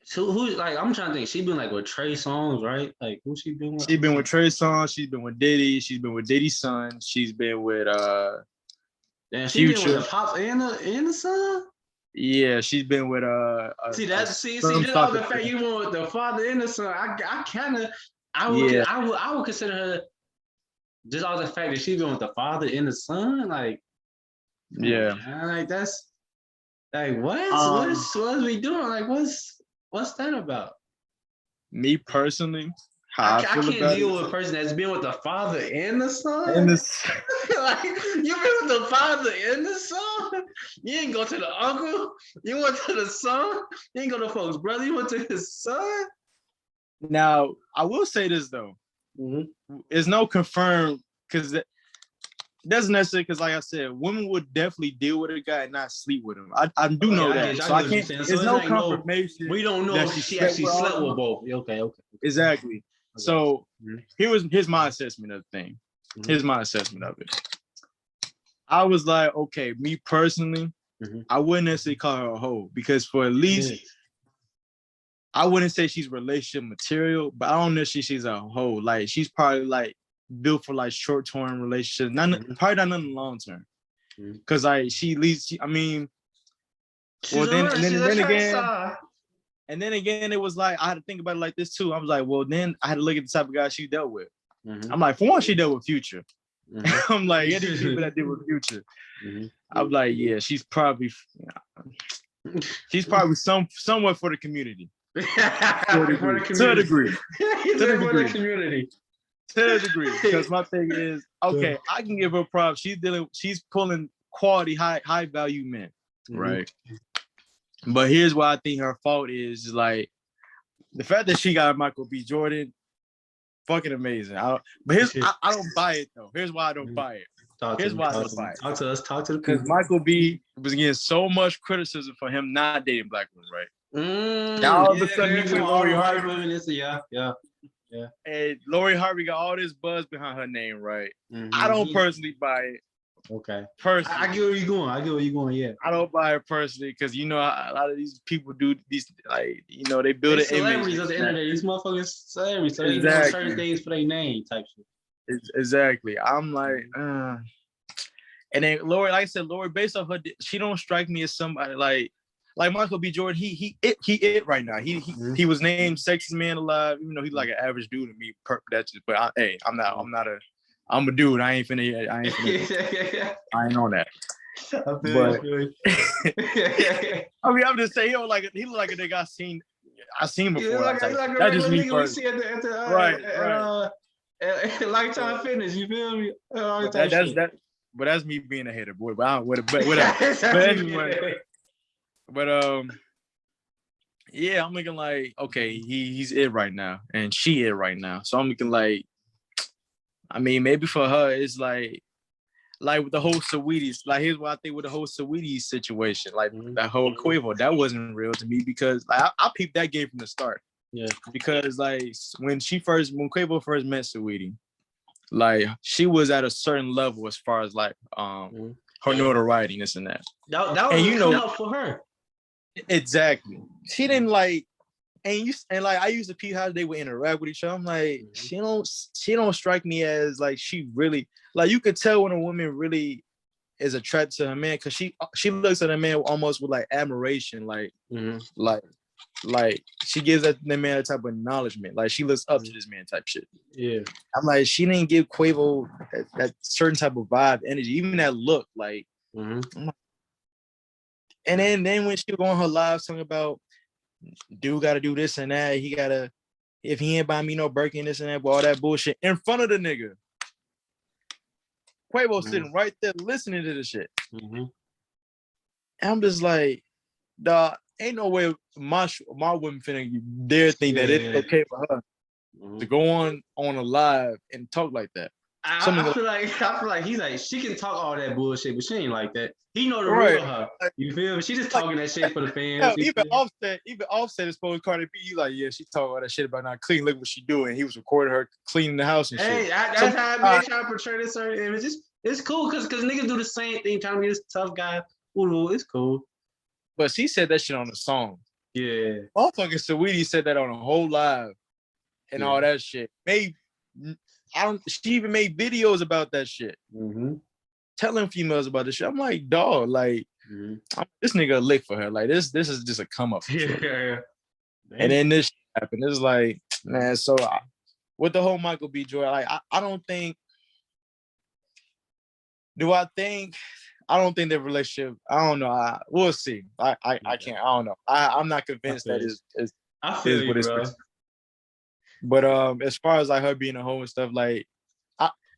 S1: So who's like? I'm trying to think. She been like with Trey Songz, right? Like who she been with?
S2: She been with Trey Songz. She's been with Diddy. She's been with Diddy's son. She's been with
S1: And she been
S2: Future.
S1: with the pops and the son.
S2: Yeah, she's been with
S1: See that? See,
S2: some
S1: just all
S2: soccer
S1: the fact
S2: player.
S1: you went with the father and the son. I kind of,
S2: Yeah,
S1: I would consider her just all the fact that she been with the father and the son. Like, come on,
S2: yeah.
S1: man. Like that's like
S2: Um,
S1: what's we doing? Like what's that about?
S2: Me personally, how I
S1: I
S2: feel
S1: can't
S2: about it,
S1: deal with a person that's been with the father and the
S2: and
S1: son.
S2: this,
S1: Like you been with the father and the son. You ain't go to the uncle. You went to the son. You ain't go to folks' brother. You went to his son.
S2: now I will say this though, it's no confirmed because it doesn't necessarily because like I said, women would definitely deal with a guy and not sleep with him. I do
S1: Okay,
S2: know that, so
S1: I
S2: I
S1: get what you're
S2: can't.
S1: saying. So
S2: There's
S1: it's
S2: no
S1: like no,
S2: confirmation
S1: we don't know
S2: that
S1: if
S2: she
S1: she
S2: slept
S1: actually
S2: with all
S1: slept
S2: of
S1: with
S2: them.
S1: both. Okay, okay.
S2: Exactly.
S1: Okay.
S2: So
S1: Mm-hmm.
S2: here's my assessment of the thing. Here's my assessment of it. I was like, okay, me personally, I wouldn't necessarily call her a hoe because for at least I wouldn't say she's relationship material, but I don't know if she's a hoe. Like she's probably like built for like short-term relationships, probably not in the long term. Cause like she leads, I mean, well then and
S1: She's a
S2: then
S1: track
S2: again,
S1: star.
S2: and then again, it was like I had to think about it like this too. I was like, well, then I had to look at the type of guy she dealt with. I'm like, for one, she dealt with Future. I'm like, any people that deal with Future. I'm like, yeah, she's probably somewhat for the community.
S1: For the community.
S2: To a degree.
S1: For the community.
S2: To a degree. Because my thing is, okay, I can give her props. She's pulling quality, high value men. Right. But here's why I think her fault is like the fact that she got Michael B. Jordan, fucking amazing. But I don't buy it though. Here's why I don't buy it. Here's why I don't buy it.
S1: Talk to us. Talk to the
S2: Because
S1: people.
S2: Michael B was getting so much criticism for him not dating black women, right? Now all of a sudden he's with Lori Harvey.
S1: Yeah.
S2: And Lori Harvey got all this buzz behind her name, right? I don't personally buy it.
S1: Okay.
S2: Personally,
S1: I get where you're going. Yeah.
S2: I don't buy it personally because you know a lot of these people do these like they build an
S1: celebrities
S2: image.
S1: at the end of the day. These motherfuckers celebrities, so they do certain things for their name type shit.
S2: Exactly. I'm like, and then Lori, like I said, Lori, based off her, she don't strike me as somebody like Michael B. Jordan. He it right now. He was named Sexiest Man Alive, even though he's like an average dude to me. That's just, but I'm a dude. I ain't finna. I ain't on that. But I mean, I'm just saying, he look like a nigga I seen before.
S1: Like a
S2: That's just me
S1: nigga we see at the
S2: right.
S1: Lifetime Fitness. You feel me?
S2: But that's me being a hater, boy. But whatever. But anyway, yeah, I'm looking like okay, he's it right now, and she it right now. So I'm looking like, I mean, maybe for her it's like with the whole Saweetie, like here's what I think with the whole Saweetie situation, like that whole Quavo, that wasn't real to me because like I peeped that game from the start. Yeah. Because like when Quavo first met Saweetie, like she was at a certain level as far as like her notoriety, this and that.
S1: That was come up for her.
S2: Exactly. She didn't like and like I used to peep how they would interact with each other. I'm like, she don't strike me as like she really like you could tell when a woman really is attracted to her man because she looks at a man almost with like admiration, like she gives that man a type of acknowledgement, like she looks up to this man type shit. Yeah, I'm like she didn't give Quavo that certain type of vibe, energy, even that look, like. And then when she was on her live talking about dude got to do this and that, he gotta if he ain't buy me no Birkin, this and that, all that bullshit in front of the nigga. Quavo sitting right there listening to this shit. And I'm just like, dog, ain't no way my woman finna dare think that it's okay for her to go on a live and talk like that.
S1: I feel like he's like she can talk all that bullshit, but she ain't like that. He know the real her. You feel me? She just talking that shit for the fans.
S2: Even Offset is supposed to Cardi B. You like, yeah, she talking all that shit about not clean. Look what she doing. He was recording her cleaning the house and shit.
S1: That's how I be trying to portray this certain image. It's cool because niggas do the same thing, trying to be this tough guy. Ooh, it's cool.
S2: But she said that shit on the song.
S1: Yeah.
S2: Motherfucking Saweetie said that on a whole live and all that shit. She even made videos about that shit. telling females about this shit. I'm like, dog, like this nigga a lick for her. Like this is just a come up for sure.
S1: Yeah.
S2: And then this shit happened. It's like, man, so with the whole Michael B. Jordan, like I don't think. Do I think? I don't think their relationship. I don't know. We'll see. I can't. I don't know. I'm not convinced that is
S1: I feel you,
S2: what it's.
S1: bro.
S2: But as far as like her being a hoe and stuff, like,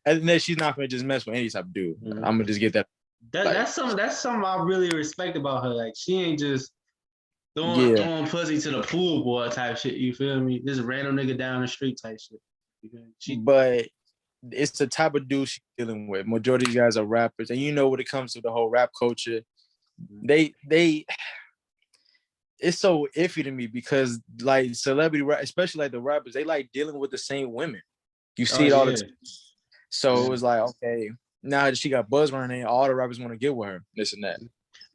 S2: and then she's not gonna just mess with any type of dude. I'm gonna just get that.
S1: That's something I really respect about her. Like she ain't just throwing pussy to the pool boy type shit. You feel me? This random nigga down the street type shit.
S2: But it's the type of dude she's dealing with. Majority of these guys are rappers, and you know when it comes to the whole rap culture, they it's so iffy to me because like celebrity rap, especially like the rappers, they like dealing with the same women. You see it all the time. So it was like, okay, now that she got buzz running, all the rappers want to get with her, this and that.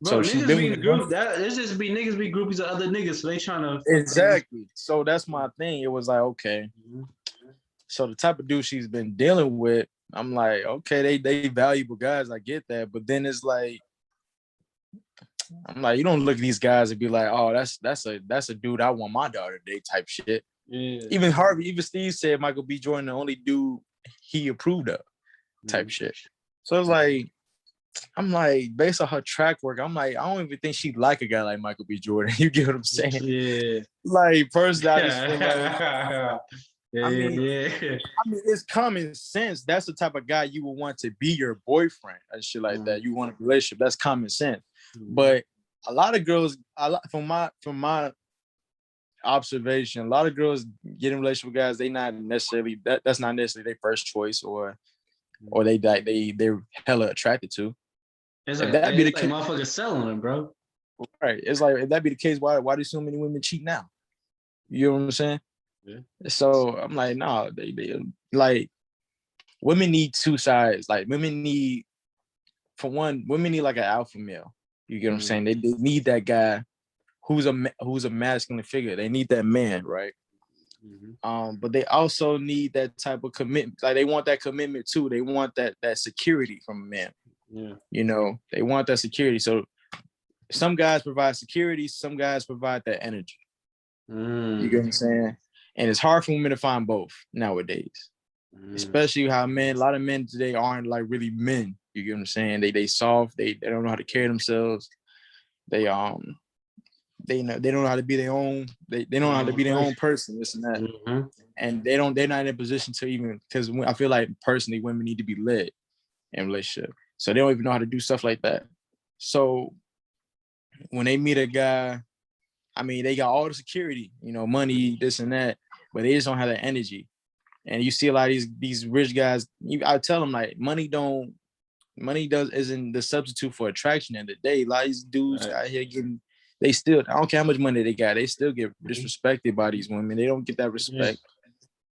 S1: Bro, so niggas be group. It's just be niggas be groupies of other niggas, so they trying to
S2: exactly. So that's my thing. It was like, okay. So the type of dude she's been dealing with, I'm like, okay, they valuable guys. I get that, but then it's like, I'm like, you don't look at these guys and be like, oh, that's a dude I want my daughter to date type shit. Yeah. Even Steve said Michael B. Jordan the only dude he approved of type shit. So it's like, I'm like, based on her track work, I'm like, I don't even think she like a guy like Michael B. Jordan. You get what I'm saying? Yeah. Like personally, I just feel like. I mean, it's common sense. That's the type of guy you would want to be your boyfriend and shit like that. You want a relationship. That's common sense. But a lot of girls, from my observation, a lot of girls get in relationship with guys. They not necessarily that's not necessarily their first choice, or they're hella attracted to.
S1: It's like that be the case, motherfuckers selling them, bro.
S2: Right. It's like if that be the case, why do so many women cheat now? You know what I'm saying? Yeah. So I'm like, nah, they like women need two sides. Like women need, for one, women need like an alpha male. You get what I'm saying? They need that guy who's a masculine figure. They need that man, right? But they also need that type of commitment. Like they want that commitment too. They want that security from a man. Yeah. You know, they want that security. So some guys provide security, some guys provide that energy. You get what I'm saying? And it's hard for women to find both nowadays. Especially how a lot of men today aren't like really men. You get what I'm saying? They soft, they don't know how to carry themselves. They don't know how to be their own, they don't know how to be their own person, this and that. And they're not in a position to even, because I feel like personally women need to be led in relationship. So they don't even know how to do stuff like that. So when they meet a guy, I mean, they got all the security, you know, money, this and that, but they just don't have that energy. And you see a lot of these rich guys. I tell them like, money isn't the substitute for attraction. In the day, a lot of these dudes out here I don't care how much money they got, they still get disrespected by these women. They don't get that respect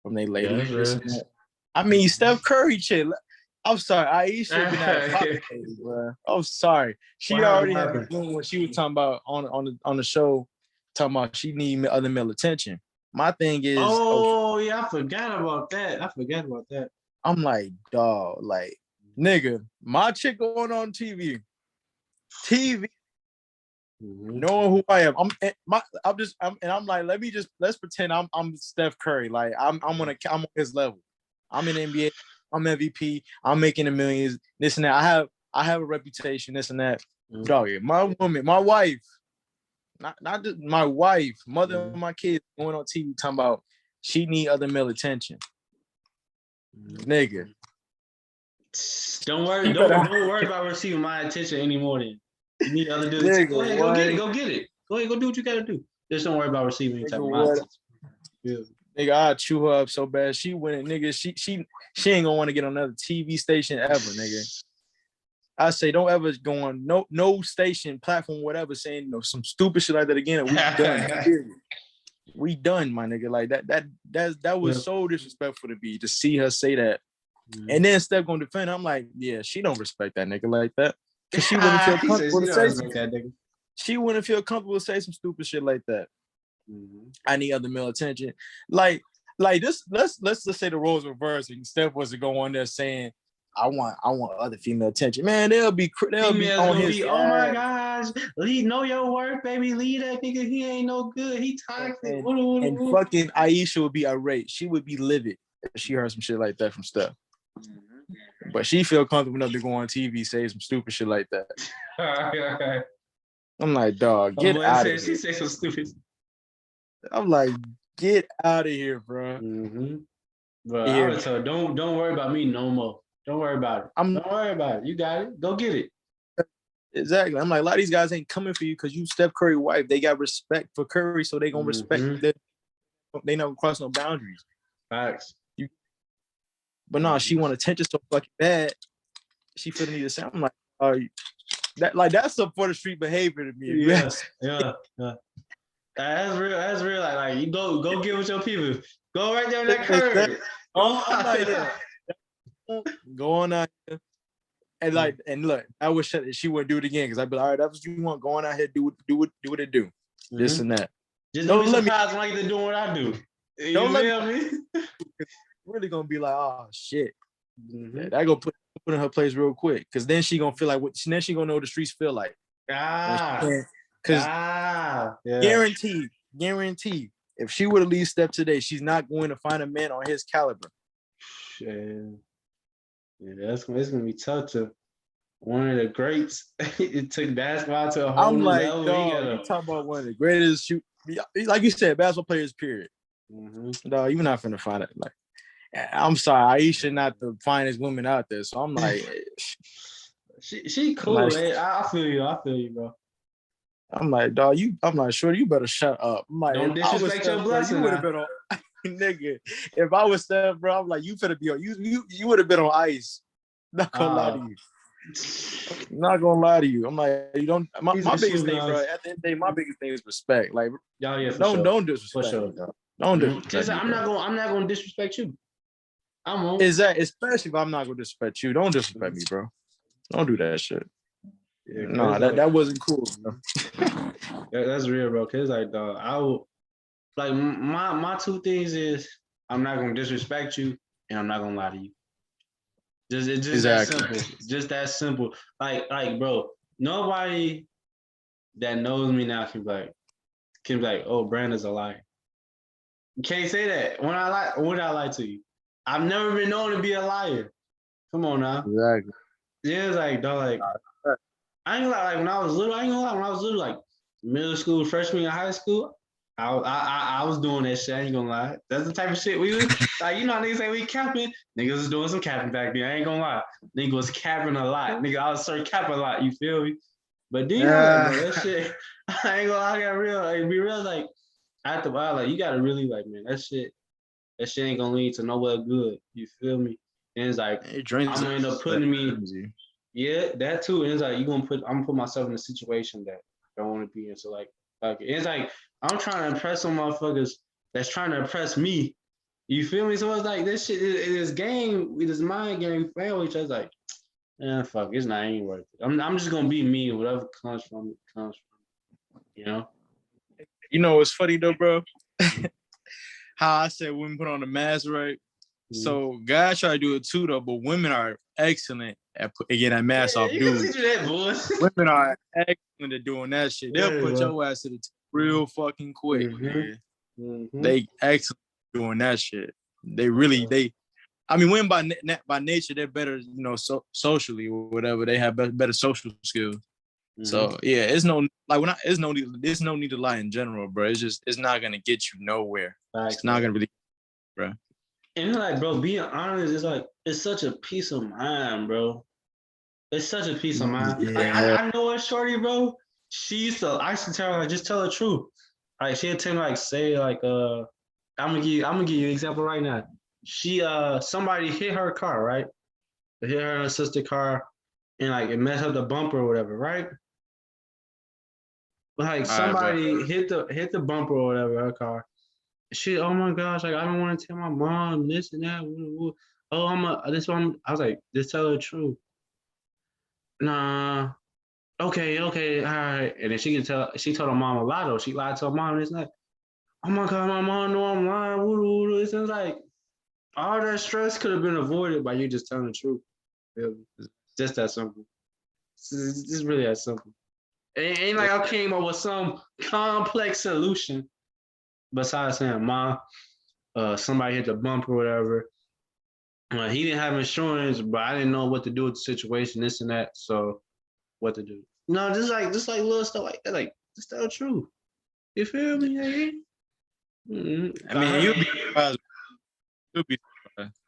S2: from their ladies. Yeah, I mean, Steph Curry chick. I'm sorry, Aisha been out of pocket, bro. I'm sorry. She already had a room when she was talking about on the show, talking about she need other male attention. My thing is,
S1: yeah, I forgot about that.
S2: I'm like, dog, like, nigga, my chick going on TV, knowing who I am. I'm like, let's pretend I'm Steph Curry. Like, I'm on his level. I'm in the NBA. I'm MVP. I'm making the millions. This and that. I have a reputation. This and that. Dog, my woman, my wife, not just my wife, mother of my kids, going on TV talking about she need other male attention. Nigga,
S1: don't worry about receiving my attention anymore. Then you need other dudes. Go ahead, go get it. Go ahead, go do what you gotta do. Just don't worry about receiving any type of my attention. Yeah. Nigga, I'll chew her up so bad. She went, nigga. She ain't gonna want to get on another TV station ever, nigga. I say don't ever go on no station, platform, whatever, saying some stupid shit like that again. We done. We done, my nigga. Like that was so disrespectful to see her say that. And then Steph gonna defend her. I'm like, yeah, she don't respect that nigga like that. Cause she wouldn't feel comfortable to say that nigga. She wouldn't feel comfortable to say some stupid shit like that. I need other male attention. Like this, let's just say the roles reversed and Steph was to go on there saying,
S2: I want other female attention. Man, they'll be
S1: Females
S2: on
S1: gonna
S2: his
S1: be, oh my gosh, know your worth, baby. Leave that nigga. He ain't no good. He toxic.
S2: And fucking Aisha would be irate. She would be livid if she heard some shit like that from Steph. But she feel comfortable enough to go on TV, say some stupid shit like that. I'm like, dog, get out of here.
S1: She say some stupid.
S2: I'm like, get out of here, bro.
S1: Bro, I would tell her, don't worry about me no more. Don't worry about it. Don't worry about it. You got it. Go get it.
S2: Exactly. I'm like, a lot of these guys ain't coming for you because you Steph Curry wife. They got respect for Curry, so they gonna respect that. They never cross no boundaries.
S1: Facts.
S2: But no, she want attention so fucking bad. She feel the need to say, I'm like, that's some for the street behavior to me.
S1: Yes. Yeah. That's real. That's real. Like you go get with your people. Go right there in that curve.
S2: Go on out here. And look, I wish she wouldn't do it again because I'd be like, all right, that's what you want. Go on out here, do what it do. This and that.
S1: Just don't be surprised when they're doing what I do.
S2: Don't let me. Really gonna be like, oh shit. I go put in her place real quick because then she gonna feel like then she gonna know what the streets feel like. Guaranteed. If she would have leave Steph today, she's not going to find a man on his caliber.
S1: Yeah, it's gonna be tough to one of the greats. It took basketball to a whole new level.
S2: You talking about one of the greatest shoot, like you said, basketball players. Period. No, you're not finna find it. Like, I'm sorry, Aisha not the finest woman out there, so I'm like,
S1: she cool. Like, I feel you, bro.
S2: I'm like, dog, I'm not sure. You better shut up. I'm like,
S1: don't disrespect your blessing.
S2: You would have been on, nigga. If I was Steph, bro, I'm like, you finna be on. You would have been on ice. Not gonna lie to you. Not gonna lie to you. I'm like, you don't. My biggest thing, bro. At the end of the day, my biggest thing is respect. Like, don't disrespect.
S1: For sure.
S2: Don't disrespect.
S1: I'm not gonna disrespect you. I won't.
S2: Especially if I'm not gonna disrespect you. Don't disrespect me, bro. Don't do that shit. Yeah, no, that wasn't cool, bro.
S1: Yeah, that's real, bro. Cause like, dog, I will. Like my two things is I'm not gonna disrespect you and I'm not gonna lie to you. It's just exactly. That simple. Just that simple. Like, bro, nobody that knows me now can be like, oh, Brando's a liar. You can't say that. When I lie to you? I've never been known to be a liar. Come on now.
S2: Exactly.
S1: Yeah, it's like, dog, like I ain't gonna lie, like when I was little, like middle school, freshman in high school, I was doing that shit. I ain't gonna lie. That's the type of shit we was like, you know how niggas say we capping? Niggas was doing some capping back then. I ain't gonna lie. Niggas was capping a lot. Nigga, I was starting capping a lot, you feel me? But then that shit, I ain't gonna lie, I got real. Like, be real, like after a while, like you gotta really like, man, that shit ain't gonna lead to nowhere good. You feel me? And it's like I'm gonna end up putting me. Yeah, that too. And it's like I'm gonna put myself in a situation that I don't want to be in. So like it's like I'm trying to impress some motherfuckers that's trying to impress me. You feel me? So it's like this shit, this game, this mind game playing with each other. Like, fuck, it's not ain't worth it. I'm just gonna be me. Whatever comes from it comes from. You know.
S2: You know what's funny though, bro? How I said women put on the mask, right? So guys try to do it too, though, but women are excellent at getting that mask off dudes. Women are excellent at doing that shit. They'll put your ass to the real fucking quick. They excellent at doing that shit. They really, I mean, women by nature, they're better, you know, socially or whatever. They have better social skills. So yeah, there's no need to lie in general, bro. It's not gonna get you nowhere. It's not gonna really, bro.
S1: And like, bro, being honest is like, it's such a peace of mind, bro. It's such a peace of mind. Yeah. Like, I know a shorty, bro. I used to tell her, like, just tell the truth. Like, she'd tell me, like, say, like, I'm gonna give you an example right now. Somebody hit her car, right? They hit her and her sister's car, and like it messed up the bumper or whatever, right? Like somebody hit the bumper or whatever, her car. She, oh my gosh, like I don't want to tell my mom this and that. Oh, I was like, just tell her the truth. Nah, okay, all right. And then she told her mom a lie though. She lied to her mom and it's like, oh my God, my mom know I'm lying. It's like all that stress could have been avoided by you just telling the truth. feel me? Just that simple. It's really that simple. It ain't like I came up with some complex solution besides saying, "Ma, somebody hit the bump or whatever." He didn't have insurance, but I didn't know what to do with the situation, this and that. So, what to do? No, just like little stuff like that, like just tell the truth. You feel me? Hey?
S2: I mean, you'll be surprised. You'll be surprised.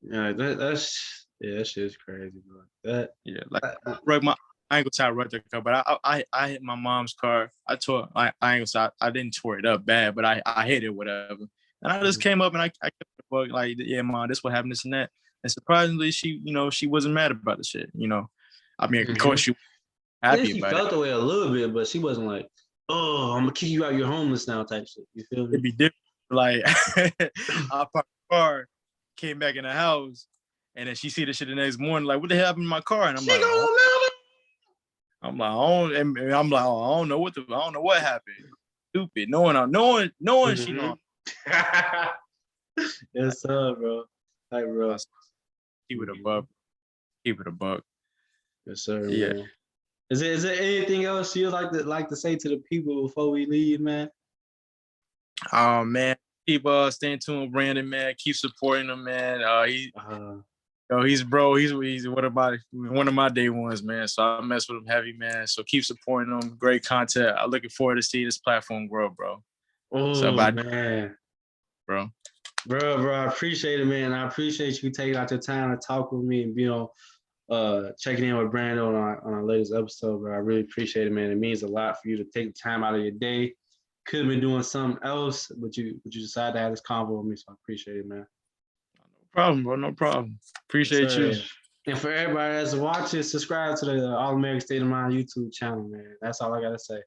S1: Yeah, that shit's crazy, bro. That
S2: Yeah, like I ain't gonna say I wrecked the car, but I hit my mom's car. I ain't gonna say I didn't tore it up bad, but I hit it, whatever. And I just came up and I kept the fuck like, yeah, mom, this what happened, this and that. And surprisingly, she wasn't mad about the shit. I mean, of course she was happy
S1: she
S2: about it.
S1: felt the way a little bit, but she wasn't like, "Oh, I'm gonna kick you out. You're homeless now," type shit. You feel me?
S2: It'd be different. Like I parked the car, came back in the house, and then she see the shit the next morning. Like, what the hell happened in my car? And I'm like, oh. I'm like, I don't know what happened. Stupid, knowing she know.
S1: Yes, sir, bro. Like, bro.
S2: Keep it a buck. Keep it a buck.
S1: Yes, sir.
S2: Yeah.
S1: Man. Is there anything else you'd like to say to the people before we leave, man?
S2: Man, keep staying tuned with Brandon, man. Keep supporting him, man. He's one of my day ones, man. So I mess with him heavy, man. So keep supporting him. Great content. I'm looking forward to see this platform grow, bro.
S1: Man,
S2: bro.
S1: I appreciate it, man. I appreciate you taking out your time to talk with me and checking in with Brando on our latest episode, bro. I really appreciate it, man. It means a lot for you to take the time out of your day. Could have been doing something else, but you decided to have this convo with me, so I appreciate it, man.
S2: No problem, bro. No problem. Appreciate you.
S1: And for everybody that's watching, subscribe to the All American State of Mind YouTube channel, man. That's all I gotta say.